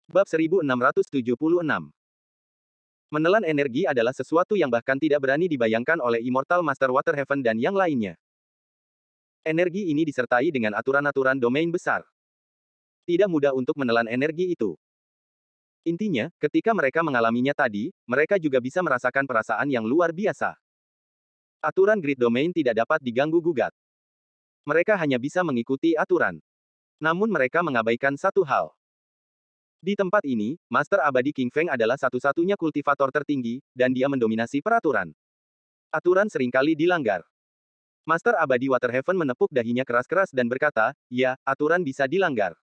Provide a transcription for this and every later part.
Bab 1676. Menelan energi adalah sesuatu yang bahkan tidak berani dibayangkan oleh Immortal Master Waterhaven dan yang lainnya. Energi ini disertai dengan aturan-aturan domain besar. Tidak mudah untuk menelan energi itu. Intinya, ketika mereka mengalaminya tadi, mereka juga bisa merasakan perasaan yang luar biasa. Aturan grid domain tidak dapat diganggu-gugat. Mereka hanya bisa mengikuti aturan. Namun mereka mengabaikan satu hal. Di tempat ini, Master Abadi King Feng adalah satu-satunya kultivator tertinggi, dan dia mendominasi peraturan. Aturan seringkali dilanggar. Master Abadi Waterhaven menepuk dahinya keras-keras dan berkata, ya, aturan bisa dilanggar.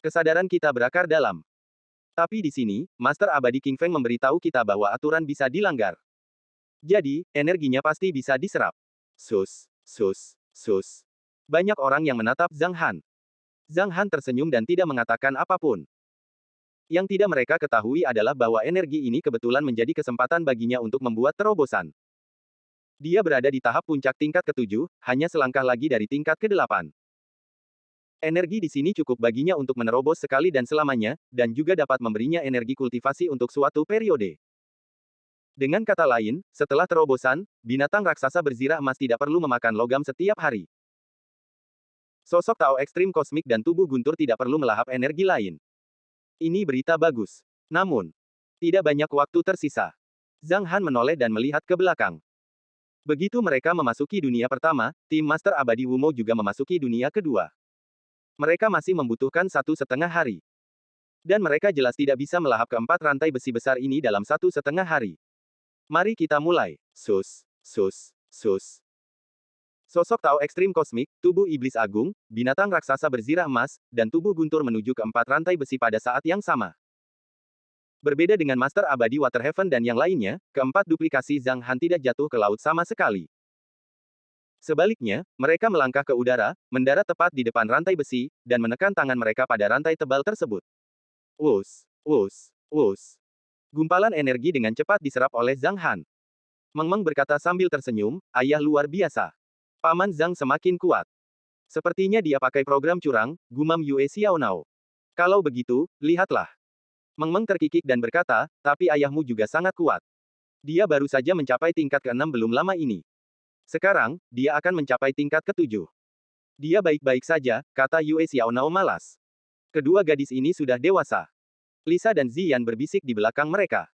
Kesadaran kita berakar dalam. Tapi di sini, Master Abadi King Feng memberitahu kita bahwa aturan bisa dilanggar. Jadi, energinya pasti bisa diserap. Sus, sus, sus. Banyak orang yang menatap Zhang Han. Zhang Han tersenyum dan tidak mengatakan apapun. Yang tidak mereka ketahui adalah bahwa energi ini kebetulan menjadi kesempatan baginya untuk membuat terobosan. Dia berada di tahap puncak tingkat ke-7, hanya selangkah lagi dari tingkat ke-8. Energi di sini cukup baginya untuk menerobos sekali dan selamanya, dan juga dapat memberinya energi kultivasi untuk suatu periode. Dengan kata lain, setelah terobosan, binatang raksasa berzirah emas tidak perlu memakan logam setiap hari. Sosok Tao ekstrim kosmik dan tubuh guntur tidak perlu melahap energi lain. Ini berita bagus. Namun, tidak banyak waktu tersisa. Zhang Han menoleh dan melihat ke belakang. Begitu mereka memasuki dunia pertama, tim Master Abadi Wumo juga memasuki dunia kedua. Mereka masih membutuhkan 1,5 hari. Dan mereka jelas tidak bisa melahap keempat rantai besi besar ini dalam 1,5 hari. Mari kita mulai. Sus, sus, sus. Sosok Tao ekstrim kosmik, tubuh iblis agung, binatang raksasa berzirah emas, dan tubuh guntur menuju ke empat rantai besi pada saat yang sama. Berbeda dengan Master Abadi Waterhaven dan yang lainnya, keempat duplikasi Zhang Han tidak jatuh ke laut sama sekali. Sebaliknya, mereka melangkah ke udara, mendarat tepat di depan rantai besi, dan menekan tangan mereka pada rantai tebal tersebut. Wus, wus, wus. Gumpalan energi dengan cepat diserap oleh Zhang Han. Meng Meng berkata sambil tersenyum, ayah luar biasa. Paman Zhang semakin kuat. Sepertinya dia pakai program curang, gumam Yue Xiaonao. Kalau begitu, lihatlah. Meng Meng terkikik dan berkata, tapi ayahmu juga sangat kuat. Dia baru saja mencapai tingkat ke-6 belum lama ini. Sekarang, dia akan mencapai tingkat ke-7. Dia baik-baik saja, kata Yue Xiaonao malas. Kedua gadis ini sudah dewasa. Lisa dan Ziyan berbisik di belakang mereka.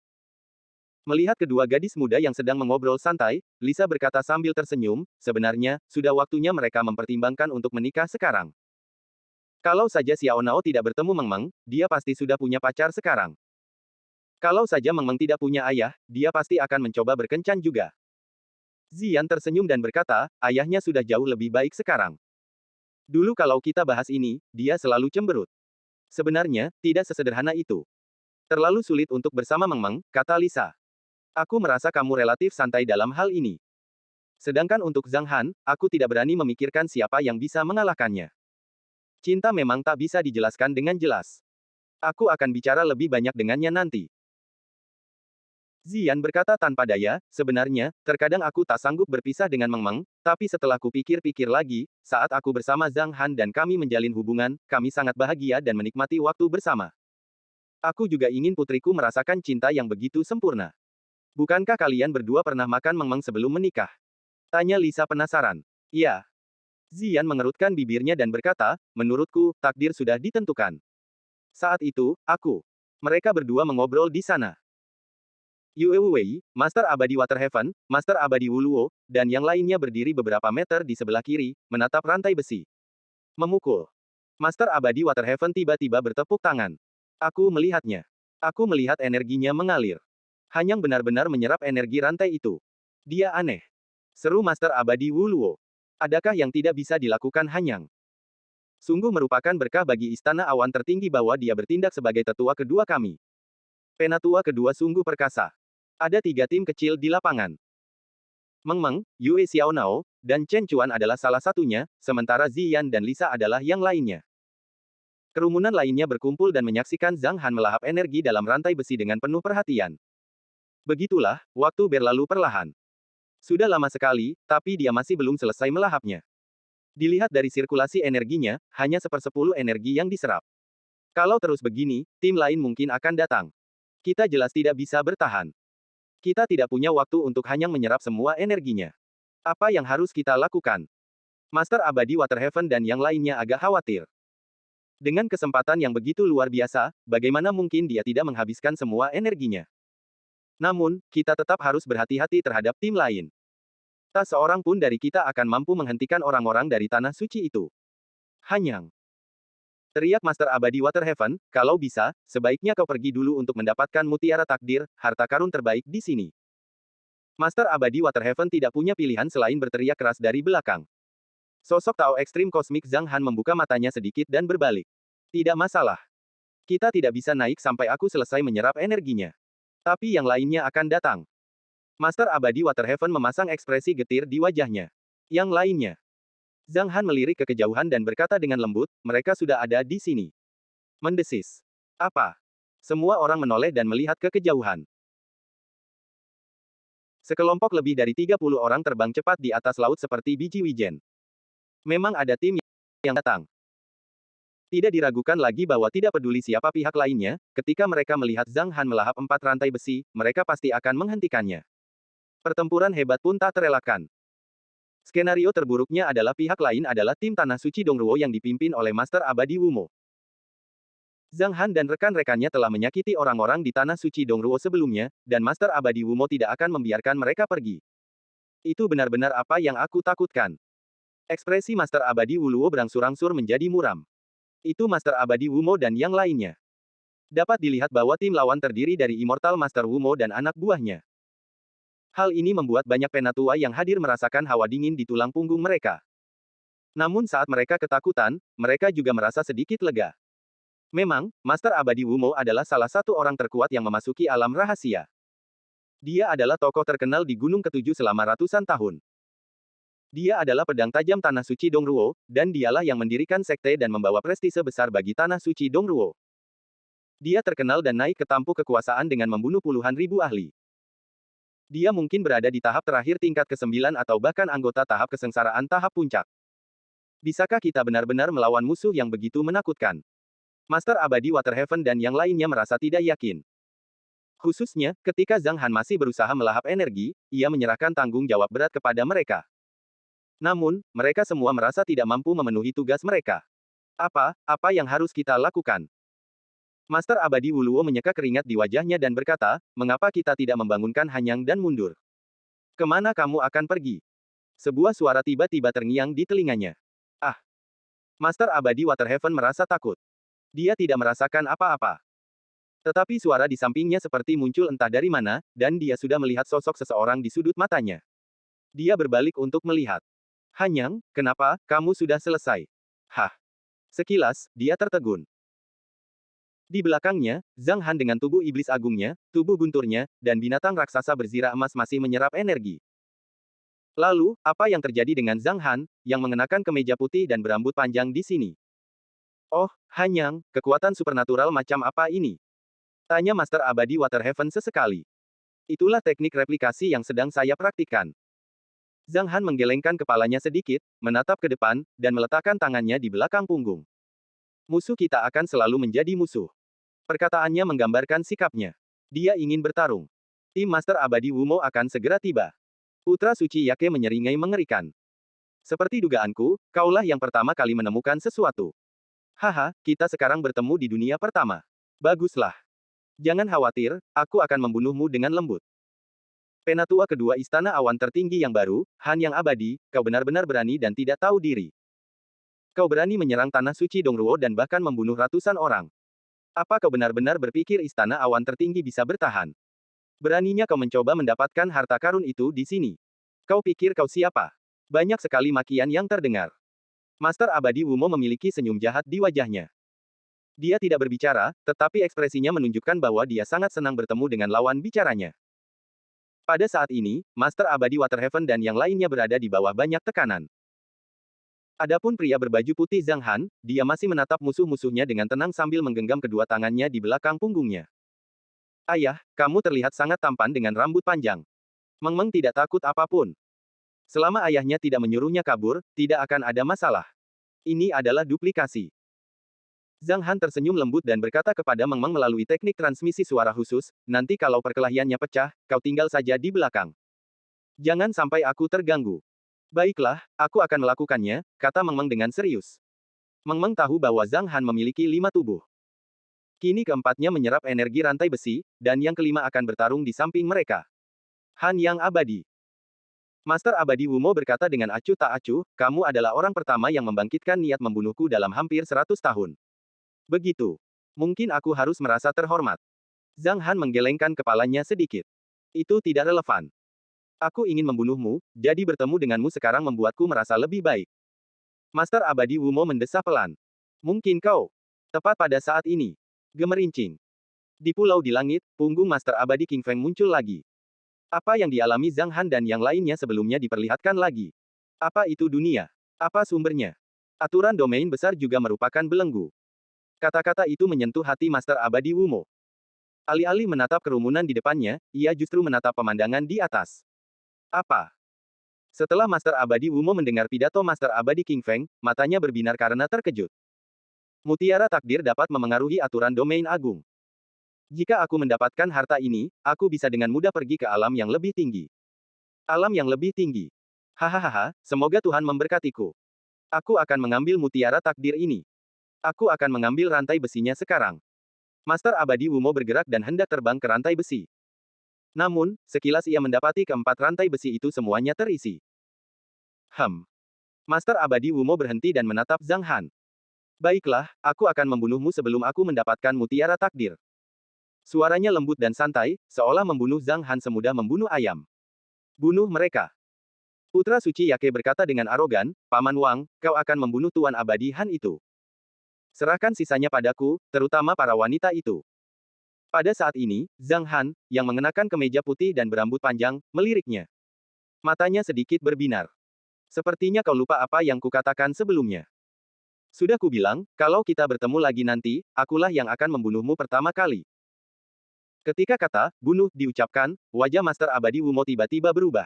Melihat kedua gadis muda yang sedang mengobrol santai, Lisa berkata sambil tersenyum, sebenarnya, sudah waktunya mereka mempertimbangkan untuk menikah sekarang. Kalau saja Xiaonao tidak bertemu Meng Meng, dia pasti sudah punya pacar sekarang. Kalau saja Meng Meng tidak punya ayah, dia pasti akan mencoba berkencan juga. Ziyan tersenyum dan berkata, ayahnya sudah jauh lebih baik sekarang. Dulu kalau kita bahas ini, dia selalu cemberut. Sebenarnya, tidak sesederhana itu. Terlalu sulit untuk bersama Meng Meng, kata Lisa. Aku merasa kamu relatif santai dalam hal ini. Sedangkan untuk Zhang Han, aku tidak berani memikirkan siapa yang bisa mengalahkannya. Cinta memang tak bisa dijelaskan dengan jelas. Aku akan bicara lebih banyak dengannya nanti. Ziyan berkata tanpa daya, sebenarnya, terkadang aku tak sanggup berpisah dengan Meng Meng, tapi setelah kupikir-pikir lagi, saat aku bersama Zhang Han dan kami menjalin hubungan, kami sangat bahagia dan menikmati waktu bersama. Aku juga ingin putriku merasakan cinta yang begitu sempurna. Bukankah kalian berdua pernah makan Meng Meng sebelum menikah? Tanya Lisa penasaran. Iya. Ziyan mengerutkan bibirnya dan berkata, menurutku, takdir sudah ditentukan. Saat itu, mereka berdua mengobrol di sana. Yue Wei, Master Abadi Waterhaven, Master Abadi Wuluo, dan yang lainnya berdiri beberapa meter di sebelah kiri, menatap rantai besi. Memukul. Master Abadi Waterhaven tiba-tiba bertepuk tangan. Aku melihatnya. Aku melihat energinya mengalir. Hanyang benar-benar menyerap energi rantai itu. Dia aneh. Seru Master Abadi Wuluo. Adakah yang tidak bisa dilakukan Hanyang? Sungguh merupakan berkah bagi Istana Awan Tertinggi bahwa dia bertindak sebagai tetua kedua kami. Penatua kedua sungguh perkasa. Ada 3 tim kecil di lapangan. Meng Meng, Yue Xiaonao, dan Chen Chuan adalah salah satunya, sementara Ziyan dan Lisa adalah yang lainnya. Kerumunan lainnya berkumpul dan menyaksikan Zhang Han melahap energi dalam rantai besi dengan penuh perhatian. Begitulah, waktu berlalu perlahan. Sudah lama sekali, tapi dia masih belum selesai melahapnya. Dilihat dari sirkulasi energinya, hanya 1/10 energi yang diserap. Kalau terus begini, tim lain mungkin akan datang. Kita jelas tidak bisa bertahan. Kita tidak punya waktu untuk hanya menyerap semua energinya. Apa yang harus kita lakukan? Master Abadi Waterhaven dan yang lainnya agak khawatir. Dengan kesempatan yang begitu luar biasa, bagaimana mungkin dia tidak menghabiskan semua energinya? Namun, kita tetap harus berhati-hati terhadap tim lain. Tak seorang pun dari kita akan mampu menghentikan orang-orang dari tanah suci itu. Hanyang. Teriak Master Abadi Waterhaven, kalau bisa, sebaiknya kau pergi dulu untuk mendapatkan mutiara takdir, harta karun terbaik di sini. Master Abadi Waterhaven tidak punya pilihan selain berteriak keras dari belakang. Sosok Tao Ekstrim Kosmik Zhang Han membuka matanya sedikit dan berbalik. Tidak masalah. Kita tidak bisa naik sampai aku selesai menyerap energinya. Tapi yang lainnya akan datang. Master Abadi Waterhaven memasang ekspresi getir di wajahnya. Yang lainnya. Zhang Han melirik ke kejauhan dan berkata dengan lembut, mereka sudah ada di sini. Mendesis. Apa? Semua orang menoleh dan melihat ke kejauhan. Sekelompok lebih dari 30 orang terbang cepat di atas laut seperti biji wijen. Memang ada tim yang datang. Tidak diragukan lagi bahwa tidak peduli siapa pihak lainnya, ketika mereka melihat Zhang Han melahap 4 rantai besi, mereka pasti akan menghentikannya. Pertempuran hebat pun tak terelakkan. Skenario terburuknya adalah pihak lain adalah tim Tanah Suci Dongruo yang dipimpin oleh Master Abadi Wumo. Zhang Han dan rekan-rekannya telah menyakiti orang-orang di Tanah Suci Dongruo sebelumnya, dan Master Abadi Wumo tidak akan membiarkan mereka pergi. Itu benar-benar apa yang aku takutkan. Ekspresi Master Abadi Wuluo berangsur-angsur menjadi muram. Itu Master Abadi Wumo dan yang lainnya. Dapat dilihat bahwa tim lawan terdiri dari Immortal Master Wumo dan anak buahnya. Hal ini membuat banyak penatua yang hadir merasakan hawa dingin di tulang punggung mereka. Namun saat mereka ketakutan, mereka juga merasa sedikit lega. Memang, Master Abadi Wumo adalah salah satu orang terkuat yang memasuki alam rahasia. Dia adalah tokoh terkenal di Gunung Ketujuh selama ratusan tahun. Dia adalah pedang tajam Tanah Suci Dongruo, dan dialah yang mendirikan sekte dan membawa prestise besar bagi Tanah Suci Dongruo. Dia terkenal dan naik ke tampuk kekuasaan dengan membunuh puluhan ribu ahli. Dia mungkin berada di tahap terakhir tingkat ke-9 atau bahkan anggota tahap kesengsaraan tahap puncak. Bisakah kita benar-benar melawan musuh yang begitu menakutkan? Master Abadi Waterhaven dan yang lainnya merasa tidak yakin. Khususnya, ketika Zhang Han masih berusaha melahap energi, ia menyerahkan tanggung jawab berat kepada mereka. Namun, mereka semua merasa tidak mampu memenuhi tugas mereka. Apa yang harus kita lakukan? Master Abadi Wuluo menyeka keringat di wajahnya dan berkata, mengapa kita tidak membangunkan Hanyang dan mundur? Kemana kamu akan pergi? Sebuah suara tiba-tiba terngiang di telinganya. Ah! Master Abadi Waterhaven merasa takut. Dia tidak merasakan apa-apa. Tetapi suara di sampingnya seperti muncul entah dari mana, dan dia sudah melihat sosok seseorang di sudut matanya. Dia berbalik untuk melihat. Hanyang, kenapa, kamu sudah selesai? Hah! Sekilas, dia tertegun. Di belakangnya, Zhang Han dengan tubuh iblis agungnya, tubuh gunturnya, dan binatang raksasa berzirah emas masih menyerap energi. Lalu, apa yang terjadi dengan Zhang Han, yang mengenakan kemeja putih dan berambut panjang di sini? Oh, Hanyang, kekuatan supernatural macam apa ini? Tanya Master Abadi Waterhaven sesekali. Itulah teknik replikasi yang sedang saya praktikkan. Zhang Han menggelengkan kepalanya sedikit, menatap ke depan, dan meletakkan tangannya di belakang punggung. Musuh kita akan selalu menjadi musuh. Perkataannya menggambarkan sikapnya. Dia ingin bertarung. Tim Master Abadi Wumo akan segera tiba. Putra Suci Yake menyeringai mengerikan. Seperti dugaanku, kaulah yang pertama kali menemukan sesuatu. Haha, kita sekarang bertemu di dunia pertama. Baguslah. Jangan khawatir, aku akan membunuhmu dengan lembut. Penatua kedua Istana Awan Tertinggi yang baru, Han yang abadi, kau benar-benar berani dan tidak tahu diri. Kau berani menyerang Tanah Suci Dongruo dan bahkan membunuh ratusan orang. Apa kau benar-benar berpikir Istana Awan Tertinggi bisa bertahan? Beraninya kau mencoba mendapatkan harta karun itu di sini. Kau pikir kau siapa? Banyak sekali makian yang terdengar. Master Abadi Wumo memiliki senyum jahat di wajahnya. Dia tidak berbicara, tetapi ekspresinya menunjukkan bahwa dia sangat senang bertemu dengan lawan bicaranya. Pada saat ini, Master Abadi Waterhaven dan yang lainnya berada di bawah banyak tekanan. Adapun pria berbaju putih Zhang Han, dia masih menatap musuh-musuhnya dengan tenang sambil menggenggam kedua tangannya di belakang punggungnya. Ayah, kamu terlihat sangat tampan dengan rambut panjang. Meng Meng tidak takut apapun. Selama ayahnya tidak menyuruhnya kabur, tidak akan ada masalah. Ini adalah duplikasi. Zhang Han tersenyum lembut dan berkata kepada Meng Meng melalui teknik transmisi suara khusus, nanti kalau perkelahiannya pecah, kau tinggal saja di belakang. Jangan sampai aku terganggu. Baiklah, aku akan melakukannya, kata Meng Meng dengan serius. Meng Meng tahu bahwa Zhang Han memiliki 5 tubuh. Kini keempatnya menyerap energi rantai besi, dan yang kelima akan bertarung di samping mereka. Han Yang Abadi. Master Abadi Wumo berkata dengan acuh tak acuh, kamu adalah orang pertama yang membangkitkan niat membunuhku dalam hampir 100 tahun. Begitu. Mungkin aku harus merasa terhormat. Zhang Han menggelengkan kepalanya sedikit. Itu tidak relevan. Aku ingin membunuhmu, jadi bertemu denganmu sekarang membuatku merasa lebih baik. Master Abadi Wumo mendesah pelan. Mungkin kau. Tepat pada saat ini. Gemerincing. Di pulau di langit, punggung Master Abadi King Feng muncul lagi. Apa yang dialami Zhang Han dan yang lainnya sebelumnya diperlihatkan lagi. Apa itu dunia? Apa sumbernya? Aturan domain besar juga merupakan belenggu. Kata-kata itu menyentuh hati Master Abadi Wumo. Alih-alih menatap kerumunan di depannya, ia justru menatap pemandangan di atas. Apa? Setelah Master Abadi Wumo mendengar pidato Master Abadi King Feng, matanya berbinar karena terkejut. Mutiara takdir dapat memengaruhi aturan domain agung. Jika aku mendapatkan harta ini, aku bisa dengan mudah pergi ke alam yang lebih tinggi. Alam yang lebih tinggi. Hahaha, semoga Tuhan memberkatiku. Aku akan mengambil mutiara takdir ini. Aku akan mengambil rantai besinya sekarang. Master Abadi Wumo bergerak dan hendak terbang ke rantai besi. Namun, sekilas ia mendapati keempat rantai besi itu semuanya terisi. Master Abadi Wumo berhenti dan menatap Zhang Han. Baiklah, aku akan membunuhmu sebelum aku mendapatkan mutiara takdir. Suaranya lembut dan santai, seolah membunuh Zhang Han semudah membunuh ayam. Bunuh mereka. Putra suci Yake berkata dengan arogan, Paman Wang, kau akan membunuh Tuan Abadi Han itu. Serahkan sisanya padaku, terutama para wanita itu. Pada saat ini, Zhang Han, yang mengenakan kemeja putih dan berambut panjang, meliriknya. Matanya sedikit berbinar. Sepertinya kau lupa apa yang kukatakan sebelumnya. Sudah kubilang, kalau kita bertemu lagi nanti, akulah yang akan membunuhmu pertama kali. Ketika kata, bunuh, diucapkan, wajah Master Abadi Wumo tiba-tiba berubah.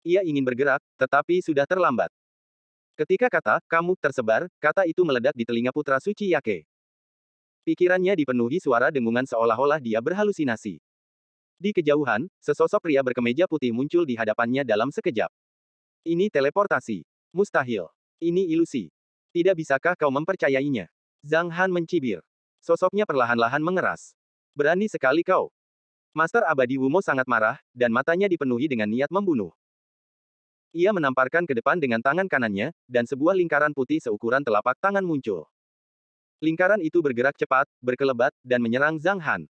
Ia ingin bergerak, tetapi sudah terlambat. Ketika kata, kamu, tersebar, kata itu meledak di telinga putra suci Yake. Pikirannya dipenuhi suara dengungan seolah-olah dia berhalusinasi. Di kejauhan, sesosok pria berkemeja putih muncul di hadapannya dalam sekejap. Ini teleportasi. Mustahil. Ini ilusi. Tidak bisakah kau mempercayainya? Zhang Han mencibir. Sosoknya perlahan-lahan mengeras. Berani sekali kau. Master Abadi Wumo sangat marah, dan matanya dipenuhi dengan niat membunuh. Ia menamparkan ke depan dengan tangan kanannya, dan sebuah lingkaran putih seukuran telapak tangan muncul. Lingkaran itu bergerak cepat, berkelebat, dan menyerang Zhang Han.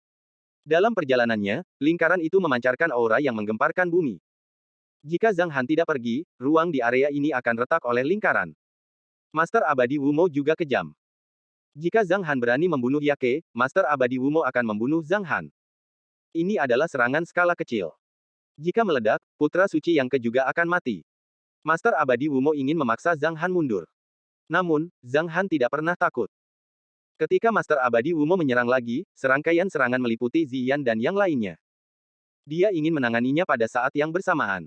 Dalam perjalanannya, lingkaran itu memancarkan aura yang menggemparkan bumi. Jika Zhang Han tidak pergi, ruang di area ini akan retak oleh lingkaran. Master Abadi Wumo juga kejam. Jika Zhang Han berani membunuh Yake, Master Abadi Wumo akan membunuh Zhang Han. Ini adalah serangan skala kecil. Jika meledak, putra suci yang juga akan mati. Master Abadi Wumo ingin memaksa Zhang Han mundur. Namun, Zhang Han tidak pernah takut. Ketika Master Abadi Wumo menyerang lagi, serangkaian serangan meliputi Ziyan dan yang lainnya. Dia ingin menanganinya pada saat yang bersamaan.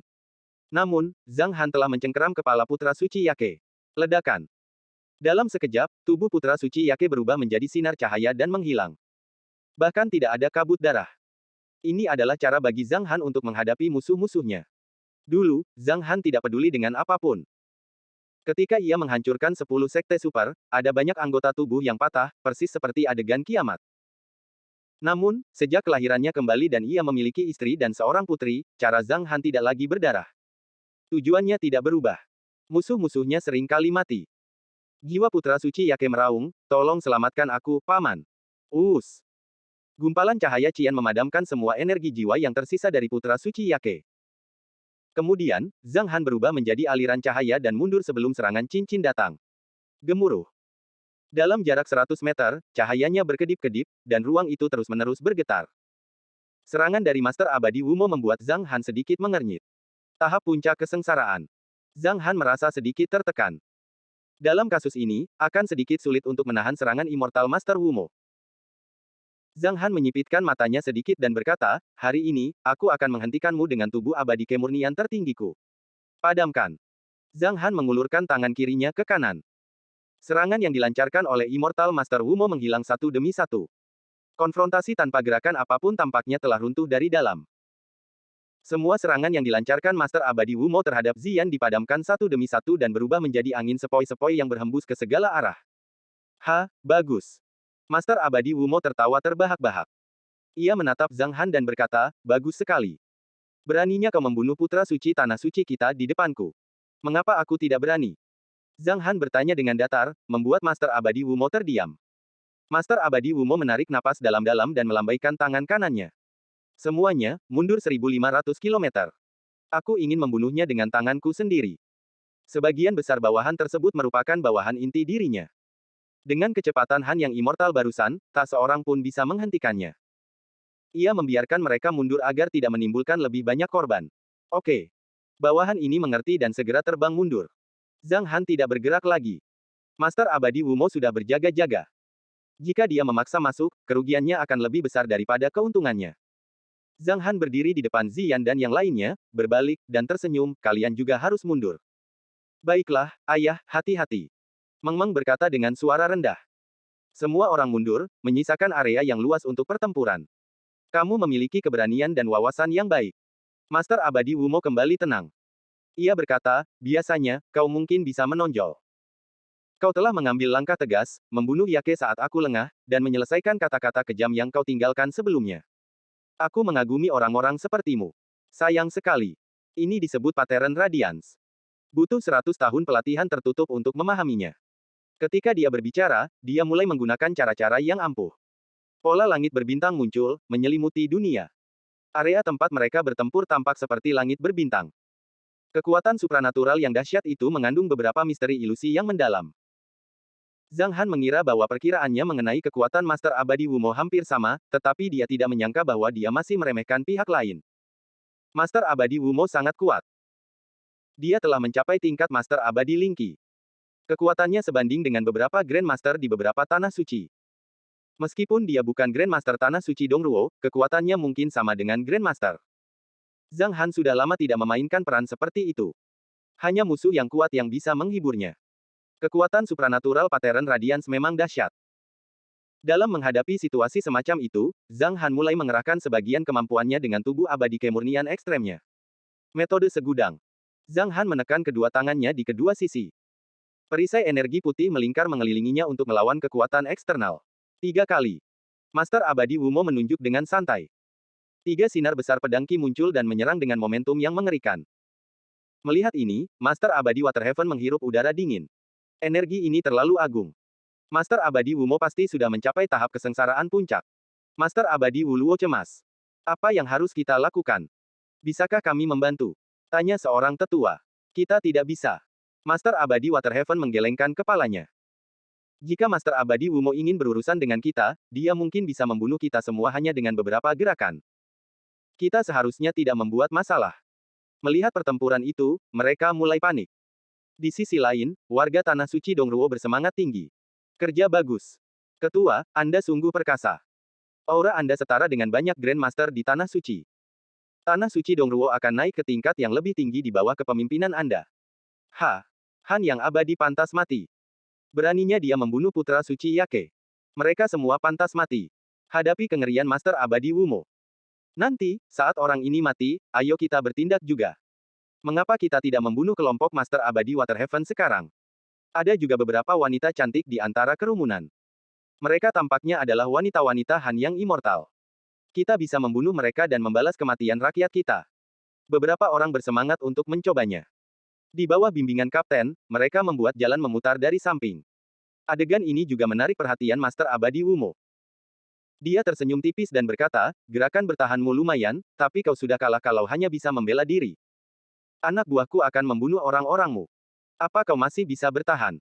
Namun, Zhang Han telah mencengkeram kepala putra suci Yake. Ledakan. Dalam sekejap, tubuh putra suci Yake berubah menjadi sinar cahaya dan menghilang. Bahkan tidak ada kabut darah. Ini adalah cara bagi Zhang Han untuk menghadapi musuh-musuhnya. Dulu, Zhang Han tidak peduli dengan apapun. Ketika ia menghancurkan 10 sekte super, ada banyak anggota tubuh yang patah, persis seperti adegan kiamat. Namun, sejak kelahirannya kembali dan ia memiliki istri dan seorang putri, cara Zhang Han tidak lagi berdarah. Tujuannya tidak berubah. Musuh-musuhnya sering kali mati. Jiwa putra suci Yake meraung, tolong selamatkan aku, Paman. Gumpalan cahaya Cian memadamkan semua energi jiwa yang tersisa dari putra suci Yake. Kemudian, Zhang Han berubah menjadi aliran cahaya dan mundur sebelum serangan cincin datang. Gemuruh. Dalam jarak 100 meter, cahayanya berkedip-kedip, dan ruang itu terus-menerus bergetar. Serangan dari Master Abadi Wumo membuat Zhang Han sedikit mengernyit. Tahap puncak kesengsaraan. Zhang Han merasa sedikit tertekan. Dalam kasus ini, akan sedikit sulit untuk menahan serangan Immortal Master Wumo. Zhang Han menyipitkan matanya sedikit dan berkata, hari ini, aku akan menghentikanmu dengan tubuh abadi kemurnian tertinggiku. Padamkan. Zhang Han mengulurkan tangan kirinya ke kanan. Serangan yang dilancarkan oleh Immortal Master Wumo menghilang satu demi satu. Konfrontasi tanpa gerakan apapun tampaknya telah runtuh dari dalam. Semua serangan yang dilancarkan Master Abadi Wumo terhadap Ziyan dipadamkan satu demi satu dan berubah menjadi angin sepoi-sepoi yang berhembus ke segala arah. Bagus. Master Abadi Wumo tertawa terbahak-bahak. Ia menatap Zhang Han dan berkata, bagus sekali. Beraninya kau membunuh putra suci tanah suci kita di depanku. Mengapa aku tidak berani? Zhang Han bertanya dengan datar, membuat Master Abadi Wumo terdiam. Master Abadi Wumo menarik napas dalam-dalam dan melambaikan tangan kanannya. Semuanya, mundur 1.500 kilometer. Aku ingin membunuhnya dengan tanganku sendiri. Sebagian besar bawahan tersebut merupakan bawahan inti dirinya. Dengan kecepatan Han yang immortal barusan, tak seorang pun bisa menghentikannya. Ia membiarkan mereka mundur agar tidak menimbulkan lebih banyak korban. Oke. Bawahan ini mengerti dan segera terbang mundur. Zhang Han tidak bergerak lagi. Master Abadi Wumo sudah berjaga-jaga. Jika dia memaksa masuk, kerugiannya akan lebih besar daripada keuntungannya. Zhang Han berdiri di depan Ziyan dan yang lainnya, berbalik, dan tersenyum, kalian juga harus mundur. Baiklah, ayah, hati-hati. Meng Meng berkata dengan suara rendah. Semua orang mundur, menyisakan area yang luas untuk pertempuran. Kamu memiliki keberanian dan wawasan yang baik. Master Abadi Wumo kembali tenang. Ia berkata, biasanya, kau mungkin bisa menonjol. Kau telah mengambil langkah tegas, membunuh Yake saat aku lengah, dan menyelesaikan kata-kata kejam yang kau tinggalkan sebelumnya. Aku mengagumi orang-orang sepertimu. Sayang sekali. Ini disebut Pattern Radiance. Butuh 100 tahun pelatihan tertutup untuk memahaminya. Ketika dia berbicara, dia mulai menggunakan cara-cara yang ampuh. Pola langit berbintang muncul, menyelimuti dunia. Area tempat mereka bertempur tampak seperti langit berbintang. Kekuatan supranatural yang dahsyat itu mengandung beberapa misteri ilusi yang mendalam. Zhang Han mengira bahwa perkiraannya mengenai kekuatan Master Abadi Wumo hampir sama, tetapi dia tidak menyangka bahwa dia masih meremehkan pihak lain. Master Abadi Wumo sangat kuat. Dia telah mencapai tingkat Master Abadi Lingqi. Kekuatannya sebanding dengan beberapa Grandmaster di beberapa tanah suci. Meskipun dia bukan Grandmaster tanah suci Dongruo, kekuatannya mungkin sama dengan Grandmaster. Zhang Han sudah lama tidak memainkan peran seperti itu. Hanya musuh yang kuat yang bisa menghiburnya. Kekuatan supranatural Pattern Radiance memang dahsyat. Dalam menghadapi situasi semacam itu, Zhang Han mulai mengerahkan sebagian kemampuannya dengan tubuh abadi kemurnian ekstremnya. Metode segudang. Zhang Han menekan kedua tangannya di kedua sisi. Perisai energi putih melingkar mengelilinginya untuk melawan kekuatan eksternal. 3 kali. Master Abadi Wumo menunjuk dengan santai. 3 sinar besar pedang Qi muncul dan menyerang dengan momentum yang mengerikan. Melihat ini, Master Abadi Waterhaven menghirup udara dingin. Energi ini terlalu agung. Master Abadi Wumo pasti sudah mencapai tahap kesengsaraan puncak. Master Abadi Wuluo cemas. Apa yang harus kita lakukan? Bisakah kami membantu? Tanya seorang tetua. Kita tidak bisa. Master Abadi Waterhaven menggelengkan kepalanya. Jika Master Abadi Wumo ingin berurusan dengan kita, dia mungkin bisa membunuh kita semua hanya dengan beberapa gerakan. Kita seharusnya tidak membuat masalah. Melihat pertempuran itu, mereka mulai panik. Di sisi lain, warga Tanah Suci Dongruo bersemangat tinggi. Kerja bagus. Ketua, Anda sungguh perkasa. Aura Anda setara dengan banyak Grandmaster di Tanah Suci. Tanah Suci Dongruo akan naik ke tingkat yang lebih tinggi di bawah kepemimpinan Anda. Han yang abadi pantas mati. Beraninya dia membunuh putra suci Yake. Mereka semua pantas mati. Hadapi kengerian Master Abadi Wumo. Nanti, saat orang ini mati, ayo kita bertindak juga. Mengapa kita tidak membunuh kelompok Master Abadi Waterhaven sekarang? Ada juga beberapa wanita cantik di antara kerumunan. Mereka tampaknya adalah wanita-wanita Han yang immortal. Kita bisa membunuh mereka dan membalas kematian rakyat kita. Beberapa orang bersemangat untuk mencobanya. Di bawah bimbingan kapten, mereka membuat jalan memutar dari samping. Adegan ini juga menarik perhatian Master Abadi Wumo. Dia tersenyum tipis dan berkata, gerakan bertahanmu lumayan, tapi kau sudah kalah kalau hanya bisa membela diri. Anak buahku akan membunuh orang-orangmu. Apa kau masih bisa bertahan?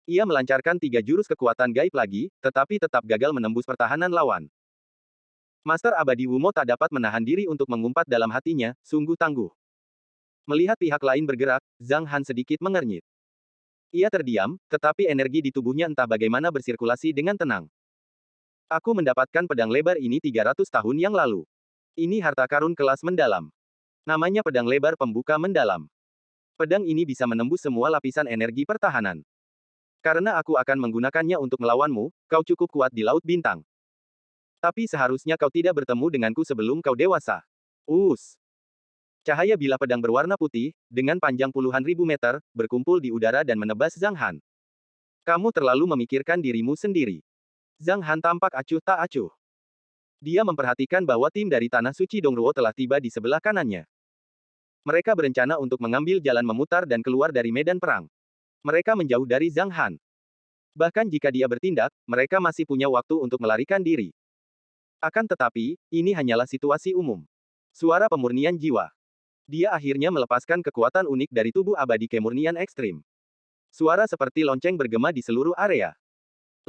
Ia melancarkan 3 jurus kekuatan gaib lagi, tetapi tetap gagal menembus pertahanan lawan. Master Abadi Wumo tak dapat menahan diri untuk mengumpat dalam hatinya, sungguh tangguh. Melihat pihak lain bergerak, Zhang Han sedikit mengernyit. Ia terdiam, tetapi energi di tubuhnya entah bagaimana bersirkulasi dengan tenang. Aku mendapatkan pedang lebar ini 300 tahun yang lalu. Ini harta karun kelas mendalam. Namanya pedang lebar pembuka mendalam. Pedang ini bisa menembus semua lapisan energi pertahanan. Karena aku akan menggunakannya untuk melawanmu, kau cukup kuat di Laut Bintang. Tapi seharusnya kau tidak bertemu denganku sebelum kau dewasa. Us. Cahaya bilah pedang berwarna putih, dengan panjang puluhan ribu meter, berkumpul di udara dan menebas Zhang Han. Kamu terlalu memikirkan dirimu sendiri. Zhang Han tampak acuh tak acuh. Dia memperhatikan bahwa tim dari Tanah Suci Dongruo telah tiba di sebelah kanannya. Mereka berencana untuk mengambil jalan memutar dan keluar dari medan perang. Mereka menjauh dari Zhang Han. Bahkan jika dia bertindak, mereka masih punya waktu untuk melarikan diri. Akan tetapi, ini hanyalah situasi umum. Suara pemurnian jiwa. Dia akhirnya melepaskan kekuatan unik dari tubuh abadi kemurnian ekstrim. Suara seperti lonceng bergema di seluruh area.